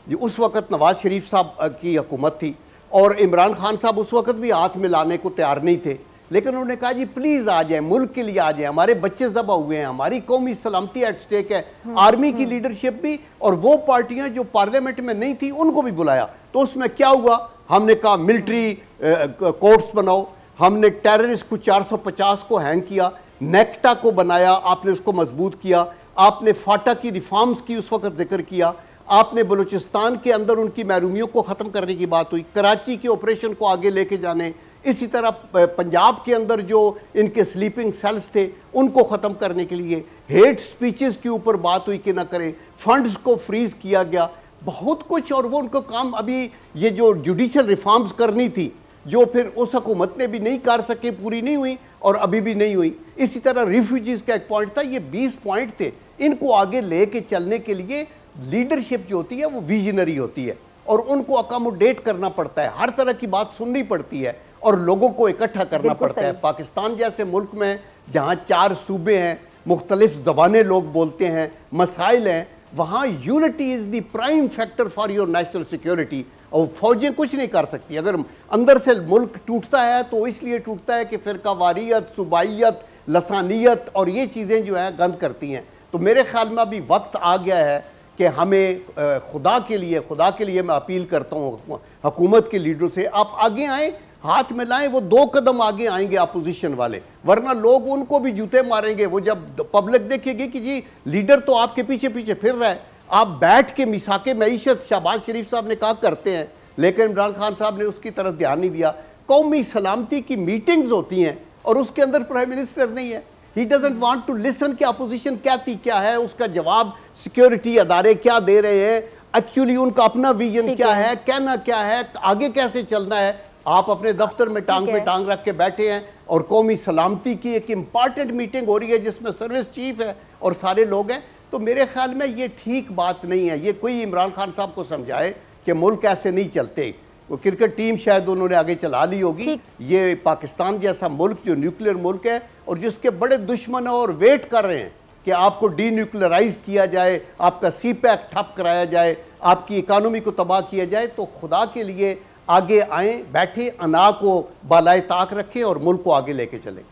उस वक्त नवाज शरीफ साहब की हुकूमत थी और इमरान खान साहब उस वक्त भी हाथ मिलाने को तैयार नहीं थे, लेकिन उन्होंने कहा जी प्लीज आ जाए, मुल्क के लिए आ जाए, हमारे बच्चे ज़बा हुए हैं, हमारी कौमी सलामती एट स्टेक है। आर्मी की लीडरशिप भी और वो पार्टियां जो पार्लियामेंट में नहीं थी उनको भी बुलाया। तो उसमें क्या हुआ, हमने कहा मिलिट्री कोर्ट्स बनाओ, हमने टेररिस्ट को 450 को हैंग किया, नेक्टा को बनाया, आपने उसको मजबूत किया, आपने फाटा की रिफॉर्म्स की उस वक्त जिक्र किया, आपने बलूचिस्तान के अंदर उनकी महरूमियों को ख़त्म करने की बात हुई, कराची के ऑपरेशन को आगे लेके जाने, इसी तरह पंजाब के अंदर जो इनके स्लीपिंग सेल्स थे उनको ख़त्म करने के लिए, हेट स्पीचेस के ऊपर बात हुई कि ना करें, फंड्स को फ्रीज किया गया, बहुत कुछ। और वो उनको काम, अभी ये जो जुडिशल रिफॉर्म्स करनी थी जो फिर उस हुकूमत ने भी नहीं कर सके, पूरी नहीं हुई और अभी भी नहीं हुई। इसी तरह रिफ्यूजीज का एक पॉइंट था, ये 20 पॉइंट थे। इनको आगे लेके चलने के लिए लीडरशिप जो होती है वो विजनरी होती है और उनको अकोमोडेट करना पड़ता है, हर तरह की बात सुननी पड़ती है और लोगों को इकट्ठा करना पड़ता है। पाकिस्तान जैसे मुल्क में जहाँ 4 सूबे हैं, मुख्तलिफ ज़बानें लोग बोलते हैं, मसाइल हैं, वहाँ unity is the prime factor for your national security. और फौजें कुछ नहीं कर सकती। अगर अंदर से मुल्क टूटता है तो इसलिए टूटता है कि फिरकावारियत, सुबाइयत, लसानियत और ये चीज़ें जो है गंद करती हैं। तो मेरे ख्याल में अभी वक्त आ गया है कि हमें खुदा के लिए मैं अपील करता हूँ हुकूमत के लीडरों से, आप आगे आएँ, हाथ में लाएं, वो 2 कदम आगे आएंगे अपोजिशन वाले, वरना लोग उनको भी जूते मारेंगे। वो जब पब्लिक देखेगी कि जी लीडर तो आपके पीछे पीछे फिर रहा है, आप बैठ के मिसाके मईशत शहबाज शरीफ साहब ने कहा करते हैं, लेकिन इमरान खान साहब ने उसकी तरफ ध्यान नहीं दिया। कौमी सलामती की मीटिंग्स होती हैं और उसके अंदर प्राइम मिनिस्टर नहीं है। He doesn't want to listen कि अपोजिशन कहती क्या है, उसका जवाब सिक्योरिटी अदारे क्या दे रहे हैं, एक्चुअली उनका अपना विजन क्या है, कहना क्या है, आगे कैसे चलना है। आप अपने दफ्तर में टांग पे टांग रख के बैठे हैं और कौमी सलामती की एक इम्पॉर्टेंट मीटिंग हो रही है जिसमें सर्विस चीफ है और सारे लोग हैं। तो मेरे ख्याल में ये ठीक बात नहीं है। ये कोई इमरान खान साहब को समझाए कि मुल्क ऐसे नहीं चलते। वो क्रिकेट टीम शायद उन्होंने आगे चला ली होगी। ये पाकिस्तान जैसा मुल्क जो न्यूक्लियर मुल्क है और जिसके बड़े दुश्मन और वेट कर रहे हैं कि आपको डीन्यूक्लियराइज किया जाए, आपका सीपैक ठप कराया जाए, आपकी इकानमी को तबाह किया जाए, तो खुदा के लिए आगे आए, बैठे, अना को बालाए ताक रखें और मुल्क को आगे लेके चलें।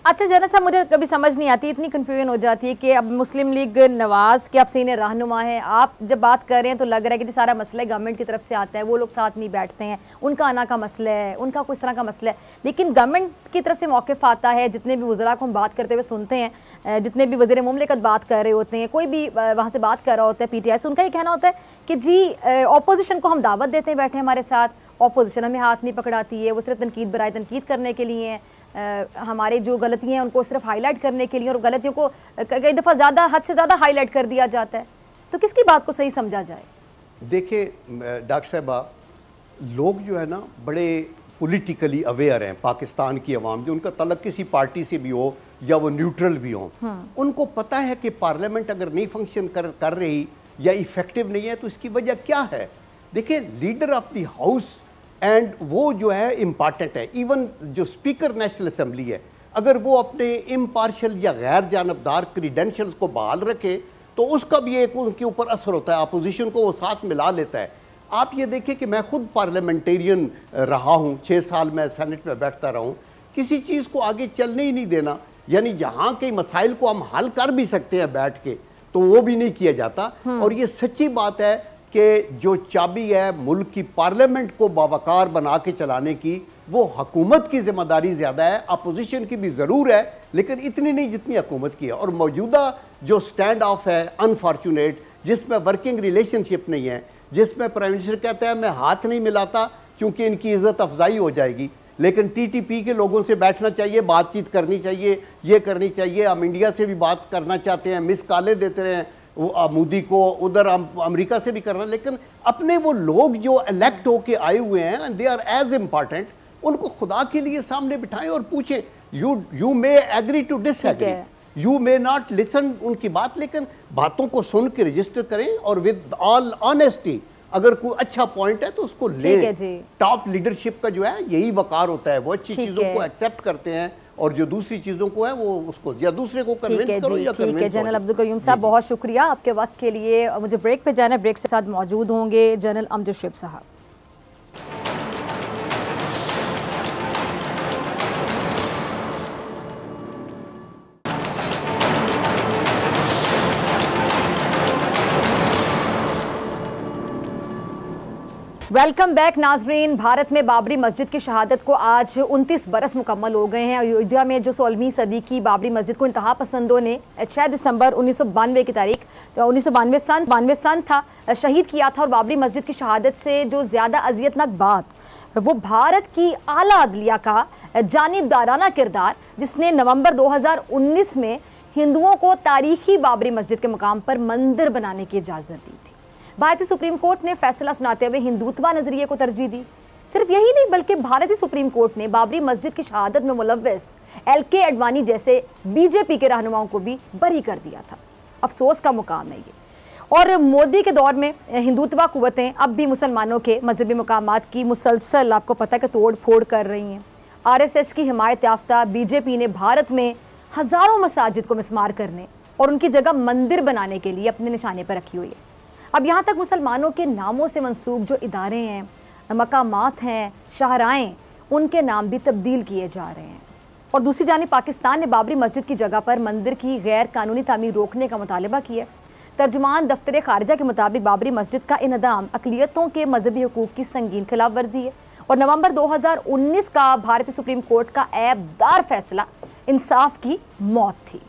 अच्छा जनरल साहब, मुझे कभी समझ नहीं आती, इतनी कन्फ्यूजन हो जाती है कि अब मुस्लिम लीग नवाज के आप सीनियर रहनुमा हैं, आप जब बात कर रहे हैं तो लग रहा है कि सारा मसला गवर्नमेंट की तरफ से आता है, वो लोग साथ नहीं बैठते हैं, उनका आना का मसला है, उनका कोई इस तरह का मसला है। लेकिन गवर्नमेंट की तरफ से मौक़िफ़ आता है, जितने भी वज़रा को हम बात करते हुए सुनते हैं, जितने भी वज़ीर मुमलिकत बात कर रहे होते हैं, कोई भी वहाँ से बात कर रहा होता है PTI से, उनका ये कहना होता है कि जी अपोजिशन को हम दावत देते हैं, बैठे हमारे साथ, अपोजिशन हमें हाथ नहीं पकड़ाती है, वो सिर्फ तनकीद बराए तनकीद करने के लिए हैं, हमारे जो गलतियाँ हैं उनको सिर्फ हाईलाइट करने के लिए, और गलतियों को कई दफ़ा ज़्यादा हद से ज़्यादा हाईलाइट कर दिया जाता है। तो किसकी बात को सही समझा जाए? देखिए डॉक्टर साहबा, लोग जो है ना बड़े पॉलिटिकली अवेयर हैं। पाकिस्तान की अवाम जो उनका तल्लुक किसी पार्टी से भी हो या वो न्यूट्रल भी हो, उनको पता है कि पार्लियामेंट अगर नहीं फंक्शन कर रही या इफेक्टिव नहीं है तो इसकी वजह क्या है। देखिए, leader of the house and वो जो है इम्पॉर्टेंट है। इवन जो स्पीकर नेशनल असम्बली है, अगर वो अपने इम्पार्शल या गैर जानबदार क्रीडेंशियल्स को बहाल रखे तो उसका भी एक उनके ऊपर असर होता है, अपोजिशन को वो साथ मिला लेता है। आप ये देखिए कि मैं खुद पार्लियामेंटेरियन रहा हूँ, 6 साल मैं सेनेट में बैठता रहा हूँ। किसी चीज़ को आगे चलने ही नहीं देना, यानी जहाँ के मसाइल को हम हल कर भी सकते हैं बैठ के, तो वो भी नहीं किया जाता। और ये सच्ची बात है कि जो चाबी है मुल्क की पार्लियामेंट को बावकार बना के चलाने की, वो हुकूमत की जिम्मेदारी ज़्यादा है। अपोजिशन की भी ज़रूर है, लेकिन इतनी नहीं जितनी हुकूमत की है। और मौजूदा जो स्टैंड ऑफ है अनफॉर्चुनेट, जिसमें वर्किंग रिलेशनशिप नहीं है, जिसमें प्राइम मिनिस्टर कहता है मैं हाथ नहीं मिलाता क्योंकि इनकी इज्जत अफजाई हो जाएगी, लेकिन TTP के लोगों से बैठना चाहिए, बातचीत करनी चाहिए, ये करनी चाहिए। हम इंडिया से भी बात करना चाहते हैं, मिस कॉलें देते रहे मोदी को, उधर अमेरिका से भी कर रहे हैं, लेकिन अपने वो लोग जो इलेक्ट होके आए हुए हैं and they are as important, उनको खुदा के लिए सामने बिठाएं और पूछें। You may agree to disagree, you may not listen उनकी बात, लेकिन बातों को सुन के रजिस्टर करें और विद ऑल ऑनेस्टी अगर कोई अच्छा पॉइंट है तो उसको ले। टॉप लीडरशिप का जो है यही वकार होता है, वो अच्छी चीजों को एक्सेप्ट करते हैं और जो दूसरी चीजों को है वो उसको या दूसरे को कन्विंस करो या ठीक है जनरल अब्दुल कयूम साहब, बहुत शुक्रिया आपके वक्त के लिए। मुझे ब्रेक पे जाना है, ब्रेक के साथ मौजूद होंगे जनरल अमजद शुएब साहब। वेलकम बैक नाजरीन। भारत में बाबरी मस्जिद की शहादत को आज 29 बरस मुकम्मल हो गए हैं। अयोध्या में जो 16वीं सदी की बाबरी मस्जिद को इंतहा पसंदों ने 6 दिसंबर 1992 की तारीख, तो 1992 सन था, शहीद किया था। और बाबरी मस्जिद की शहादत से जो ज़्यादा अजियतनाक बात, वो भारत की आला अदलिया का जानिबदाराना किरदार, जिसने नवंबर 2019 में हिंदुओं को तारीखी बाबरी मस्जिद के मुकाम पर मंदिर बनाने की इजाज़त दी थी। भारतीय सुप्रीम कोर्ट ने फैसला सुनाते हुए हिंदुत्वा नजरिए को तरजीह दी। सिर्फ यही नहीं, बल्कि भारतीय सुप्रीम कोर्ट ने बाबरी मस्जिद की शहादत में मुलव्वस LK अडवाणी जैसे BJP के रहनुमाओं को भी बरी कर दिया था। अफसोस का मुकाम है ये। और मोदी के दौर में हिंदुत्वा कुव्वतें अब भी मुसलमानों के मजहबी मकामात की मुसलसल, आपको पता है कि तोड़ फोड़ कर रही हैं। RSS की हिमायत याफ्ता BJP ने भारत में हज़ारों मसाजिद को मिस्मार करने और उनकी जगह मंदिर बनाने के लिए अपने निशाने पर रखी हुई है। अब यहाँ तक मुसलमानों के नामों से मंसूब जो इदारे हैं, मकामात हैं, शाहराएँ, उनके नाम भी तब्दील किए जा रहे हैं। और दूसरी जानिब पाकिस्तान ने बाबरी मस्जिद की जगह पर मंदिर की गैर कानूनी तामीर रोकने का मुतालबा किया। तर्जुमान दफ्तर खारजा के मुताबिक बाबरी मस्जिद का इनहदाम अक़लियतों के मजहबी हुकूक की संगीन खिलाफ वर्जी है। और नवंबर 2019 का भारतीय सुप्रीम कोर्ट का ऐबदार फैसला इंसाफ की मौत थी।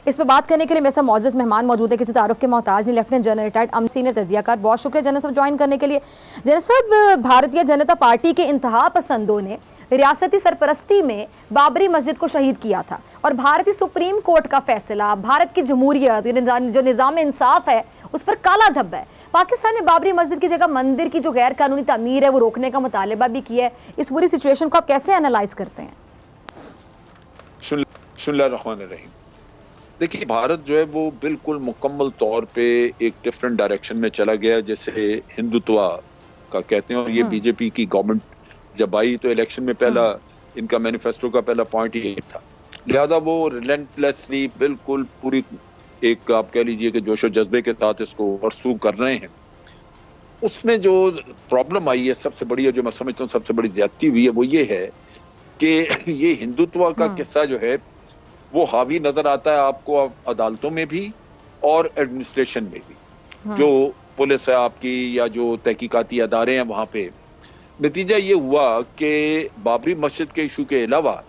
इस पर बात करने के लिए मेरे साथ मौजूद मेहमान मौजूद है, किसी तारुफ के मोहताज नहीं, लेफ्टिनेंट जनरल रिटायर्ड सीनियर तजियाकार। बहुत शुक्रिया जनरल साहब ज्वाइन करने के लिए। जनरल साहब, भारतीय जनता पार्टी के इंतहा पसंदों ने रियासती सरपरस्ती में बाबरी मस्जिद को शहीद किया था और भारतीय सुप्रीम कोर्ट का फैसला, भारत की जमहूरियत, जो निज़ाम इंसाफ है, उस पर काला धब्बा है। पाकिस्तान ने बाबरी मस्जिद की जगह मंदिर की जो गैर कानूनी तामीर है वो रोकने का मुतालबा भी किया है। इस पूरी सिचुएशन को आप कैसे एनालाइज करते हैं? बिस्मिल्लाहिर्रहमानिर्रहीम। देखिए, भारत जो है वो बिल्कुल मुकम्मल तौर पे एक डिफरेंट डायरेक्शन में चला गया, जैसे हिंदुत्व का कहते हैं। और ये बीजेपी की गवर्नमेंट जब आई तो इलेक्शन में पहला इनका मैनिफेस्टो का पहला पॉइंट ही था। लिहाजा वो रिलेंटलेसली बिल्कुल पूरी एक आप कह लीजिए कि जोशो जज्बे के साथ इसको परसू कर रहे हैं। उसमें जो प्रॉब्लम आई है सबसे बड़ी, जो मैं समझता हूँ सबसे बड़ी ज्यादती हुई है, वो ये है कि ये हिंदुत्व का किस्सा जो है वो हावी नजर आता है आपको अदालतों में भी और एडमिनिस्ट्रेशन में भी। जो पुलिस है आपकी या जो तहकीकाती अदारे हैं वहां पे, नतीजा ये हुआ कि बाबरी मस्जिद के इशू के अलावा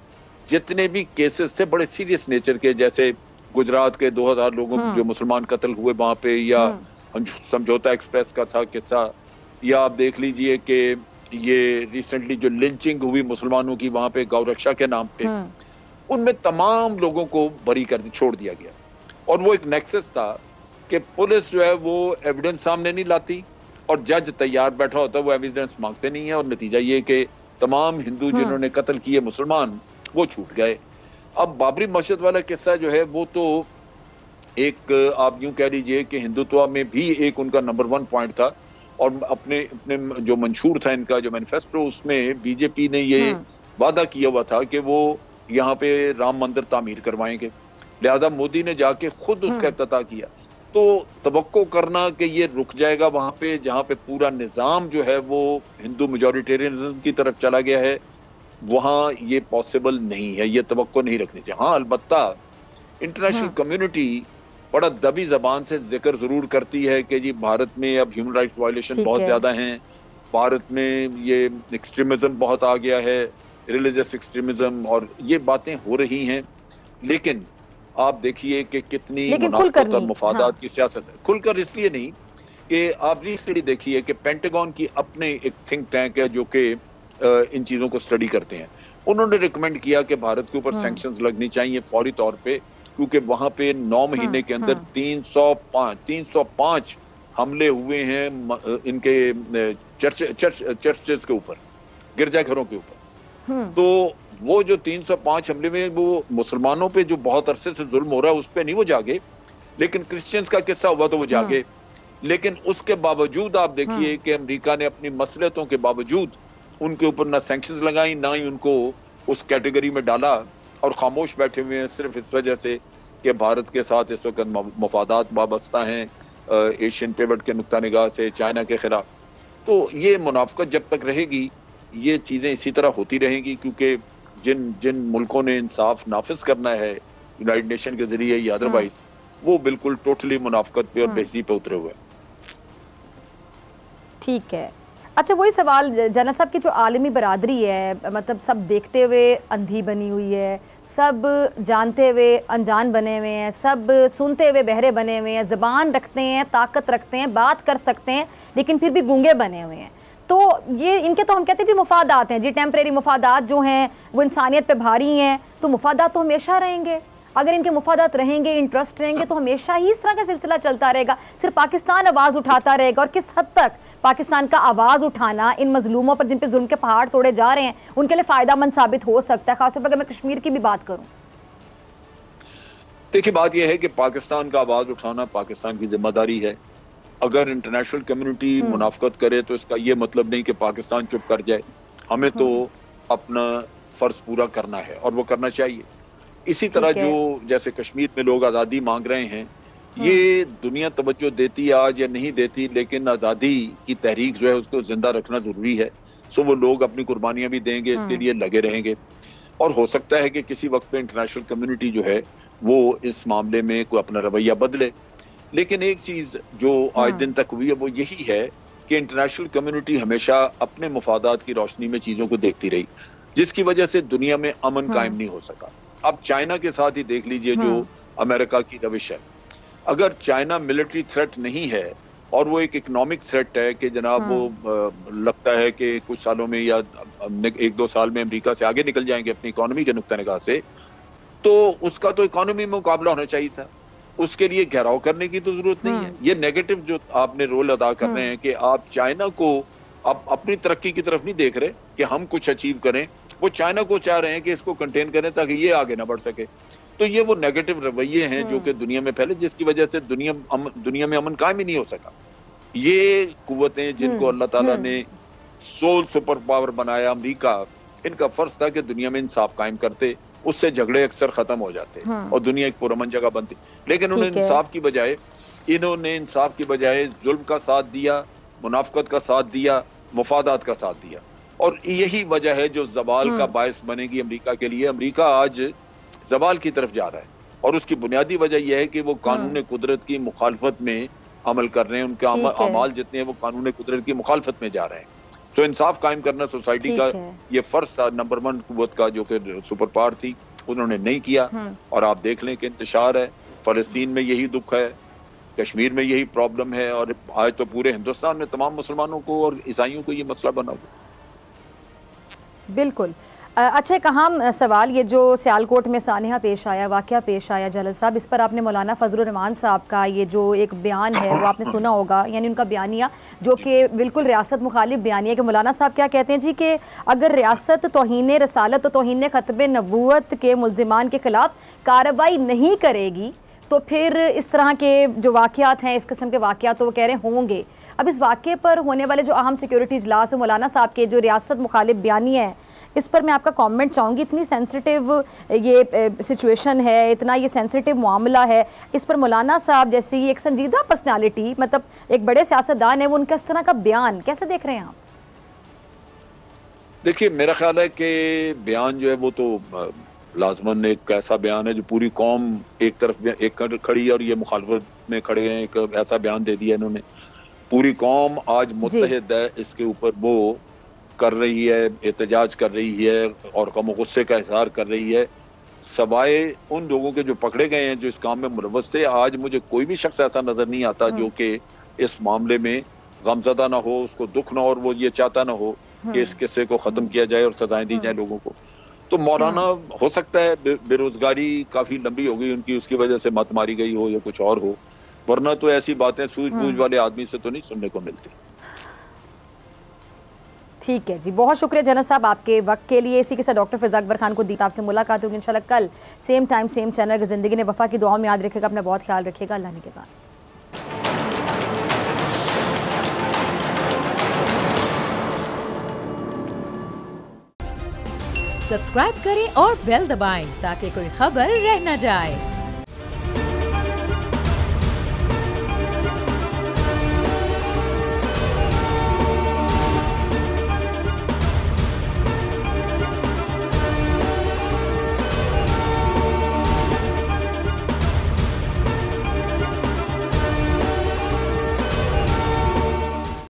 जितने भी केसेस थे बड़े सीरियस नेचर के, जैसे गुजरात के 2000 लोगों जो मुसलमान कत्ल हुए वहां पे, या समझौता एक्सप्रेस का था किस्सा, या आप देख लीजिए कि ये रिसेंटली जो लिंचिंग हुई मुसलमानों की वहां पे गौरक्षा के नाम पे, उनमें तमाम लोगों को बरी कर छोड़ दिया गया। और वो एक नेक्सस था कि पुलिस जो है वो एविडेंस सामने नहीं लाती और जज तैयार बैठा होता है, वो एविडेंस मांगते नहीं है, और नतीजा ये कि तमाम हिंदू जिन्होंने कत्ल किए मुसलमान वो छूट गए। अब बाबरी मस्जिद वाला किस्सा जो है वो तो एक आप यूं कह लीजिए कि हिंदुत्व में भी एक उनका नंबर 1 पॉइंट था। और अपने जो मंशूर था इनका जो मैनिफेस्टो, उसमें बीजेपी ने ये वादा किया हुआ था कि वो यहाँ पे राम मंदिर तामीर करवाएंगे। लिहाजा मोदी ने जाके खुद उसका इफ्तिताह किया। तो तवक्को करना कि ये रुक जाएगा वहां पे जहाँ पे पूरा निजाम जो है वो हिंदू मेजॉरिटेरियनिज्म की तरफ चला गया है, वहां ये पॉसिबल नहीं है, ये तवक्को नहीं रखनी चाहिए। हाँ, अलबत्ता इंटरनेशनल कम्युनिटी बड़ा दबी जबान से जिक्र जरूर करती है कि जी भारत में अब ह्यूमन राइट्स वायलेशन बहुत ज्यादा हैं, भारत में ये एक्सट्रीमिज्म बहुत आ गया है, रिलीजियस एक्सट्रीमिज्म, और ये बातें हो रही हैं। लेकिन आप देखिए कि कितनी मुनाफत और मुफादात की सियासत है। खुलकर इसलिए नहीं कि आप रिसेंटली देखिए कि पेंटागन की अपने एक थिंक टैंक है जो कि इन चीजों को स्टडी करते हैं। उन्होंने रिकमेंड किया कि भारत के ऊपर सैंक्शंस लगनी चाहिए फौरी तौर पे, क्योंकि वहां पे 9 महीने के अंदर 305 हमले हुए हैं इनके चर्चेस के ऊपर, गिरजाघरों के ऊपर। तो वो जो 305 हमले में वो मुसलमानों पे जो बहुत अरसे से जुल्म हो रहा है उस पे नहीं वो जागे, लेकिन क्रिश्चियंस का किस्सा हुआ तो वो जागे। लेकिन उसके बावजूद आप देखिए कि अमेरिका ने अपनी मसलियतों के बावजूद उनके ऊपर ना सैंक्शंस लगाई, ना ही उनको उस कैटेगरी में डाला, और खामोश बैठे हुए हैं सिर्फ इस वजह से कि भारत के साथ इस वक्त मफादात वाबस्ता हैं एशियन पिवट के नुक्ता निगाह से चाइना के खिलाफ। तो ये मुनाफकत जब तक रहेगी ये चीजें इसी तरह होती रहेंगी, क्योंकि जिन मुल्कों ने इंसाफ नाफिज करना है यूनाइटेड नेशन के जरिए या अदरवाइज, वो बिल्कुल टोटली मुनाफकत पे और बेइज्जती पे उतरे हुए हैं। ठीक है, अच्छा वही सवाल जनरल साहब की, जो आलमी बरादरी है, मतलब सब देखते हुए अंधी बनी हुई है, सब जानते हुए अनजान बने हुए हैं, सब सुनते हुए बहरे बने हुए हैं, ज़बान रखते हैं, ताकत रखते हैं, बात कर सकते हैं, लेकिन फिर भी गूंगे बने हुए हैं। तो ये इनके तो हम कहते हैं जी मुफादात हैं, जी टेम्परेरी मुफादात जो हैं वो इंसानियत पे भारी हैं। तो मुफादात तो हमेशा रहेंगे, अगर इनके मुफादात रहेंगे, इंटरेस्ट रहेंगे, तो हमेशा ही इस तरह का सिलसिला चलता रहेगा। सिर्फ पाकिस्तान आवाज़ उठाता रहेगा, और किस हद तक पाकिस्तान का आवाज़ उठाना इन मजलूमों पर जिन पे जुल्म के पहाड़ तोड़े जा रहे हैं उनके लिए फ़ायदेमंद साबित हो सकता है, खासतौर पर अगर मैं कश्मीर की भी बात करूँ। देखिए, बात यह है कि पाकिस्तान का आवाज़ उठाना पाकिस्तान की जिम्मेदारी है। अगर इंटरनेशनल कम्युनिटी मुनाफकत करे तो इसका ये मतलब नहीं कि पाकिस्तान चुप कर जाए। हमें तो अपना फ़र्ज पूरा करना है और वो करना चाहिए। इसी तरह जो जैसे कश्मीर में लोग आज़ादी मांग रहे हैं, ये दुनिया तवज्जो देती आज या नहीं देती, लेकिन आज़ादी की तहरीक जो है उसको जिंदा रखना जरूरी है। सो वो लोग अपनी कुर्बानियां भी देंगे, इसके लिए लगे रहेंगे, और हो सकता है कि किसी वक्त पे इंटरनेशनल कम्युनिटी जो है वो इस मामले में कोई अपना रवैया बदले। लेकिन एक चीज जो आज दिन तक हुई है वो यही है कि इंटरनेशनल कम्युनिटी हमेशा अपने मुफादात की रोशनी में चीजों को देखती रही, जिसकी वजह से दुनिया में अमन कायम नहीं हो सका। अब चाइना के साथ ही देख लीजिए, जो अमेरिका की रविश है। अगर चाइना मिलिट्री थ्रेट नहीं है और वो एक इकोनॉमिक थ्रेट है कि जनाब वो लगता है कि कुछ सालों में या 1-2 साल में अमेरिका से आगे निकल जाएंगे अपनी इकोनॉमी के नुक्ता निगाह से, तो उसका तो इकोनॉमी में मुकाबला होना चाहिए था। उसके लिए घेराव करने की तो जरूरत नहीं है। ये नेगेटिव जो आपने रोल अदा कर रहे हैं कि आप चाइना को आप अपनी तरक्की की तरफ नहीं देख रहे कि हम कुछ अचीव करें, वो चाइना को चाह रहे हैं कि इसको कंटेन करें ताकि ये आगे ना बढ़ सके। तो ये वो नेगेटिव रवैये हैं जो कि दुनिया में फैले, जिसकी वजह से दुनिया में अमन कायम ही नहीं हो सका। ये कुव्वतें जिनको अल्लाह ताला ने सोल सुपर पावर बनाया अमेरिका, इनका फर्ज था कि दुनिया में इंसाफ कायम करते, उससे झगड़े अक्सर खत्म हो जाते और दुनिया एक पुरअमन जगह बनती। लेकिन उन्होंने इंसाफ की बजाय जुल्म का साथ दिया, मुनाफकत का साथ दिया, मुफादात का साथ दिया, और यही वजह है जो जवाल का बायस बनेगी अमेरिका के लिए। अमेरिका आज जवाल की तरफ जा रहा है और उसकी बुनियादी वजह यह है कि वो कानून कुदरत की मुखालफत में अमल कर रहे हैं। उनके अमाल जितने हैं वो कानून कुदरत की मुखालफत में जा रहे हैं। तो इंसाफ कायम करना सोसाइटी का ये फर्ज था नंबर 1 कुव्वत का, जो कि सुपर पावर थी, उन्होंने नहीं किया। और आप देख लें कि इंतशार है, फलस्तीन में यही दुख है, कश्मीर में यही प्रॉब्लम है, और आज तो पूरे हिंदुस्तान में तमाम मुसलमानों को और ईसाइयों को ये मसला बना हुआ। बिल्कुल। अच्छा, एक अहम सवाल, ये जो सियालकोट में सानिया पेश आया, वाक़या पेश आया जलाल साहब, इस पर आपने मौलाना फजलुर रहमान साहब का ये जो एक बयान है वो आपने सुना होगा, यानी उनका बयानिया जो कि बिल्कुल रियासत मुखालिफ बयानिया, कि मौलाना साहब क्या कहते हैं जी कि अगर रियासत तौहीन रसालत और तौहीन खतबे नबूवत के मुल्ज़िमान के ख़िलाफ़ कार्रवाई नहीं करेगी तो फिर इस तरह के जो वाक़यात हैं, इस किस्म के वाक़यात तो वो कह रहे होंगे। अब इस वाक़े पर होने वाले जो अहम सिक्योरिटी इजलास है, मौलाना साहब के जो रियासत मुखालिफ बयानी है, इस पर मैं आपका कमेंट चाहूँगी। इतनी सेंसिटिव ये सिचुएशन है, इतना ये सेंसिटिव मामला है, इस पर मौलाना साहब जैसी एक संजीदा पर्सनालिटी, मतलब एक बड़े सियासतदान है, वो उनका इस तरह का बयान कैसे देख रहे हैं आप? देखिए, मेरा ख्याल है कि बयान जो है वो तो लाजमन एक ऐसा बयान है जो पूरी कौम एक तरफ एक खड़ी है और ये मुखालफत में खड़े हैं। एक ऐसा बयान दे दिया इन्होंने, पूरी कौम आज मुत्तहिद है इसके ऊपर, वो कर रही है, एहतजाज कर रही है और गम गुस्से का इजहार कर रही है। सवाए उन लोगों के जो पकड़े गए हैं जो इस काम में मुलव्वस थे, आज मुझे कोई भी शख्स ऐसा नजर नहीं आता जो कि इस मामले में गमज़दा ना हो, उसको दुख ना हो और वो ये चाहता ना हो कि इस किस्से को खत्म किया जाए और सजाएं दी जाए लोगों को। तो मौलाना हो सकता है बेरोजगारी काफी लंबी हो गई उनकी, उसकी वजह से मत मारी गई हो या कुछ और हो, वरना तो ऐसी बातें सूझबूझ वाले आदमी से तो नहीं सुनने को मिलती। ठीक है जी, बहुत शुक्रिया जनरल साहब आपके वक्त के लिए। इसी के साथ डॉक्टर फ़ैज़ अकबर खान को दी आपसे मुलाकात होगी इंशाल्लाह कल सेम टाइम सेम चैनल की ज़िंदगी ने वफ़ा की दुआ में याद रखेगा, अपना बहुत ख्याल रखिएगा। अल्लाह के बाद सब्सक्राइब करें और बेल दबाएं ताकि कोई खबर रह न जाए।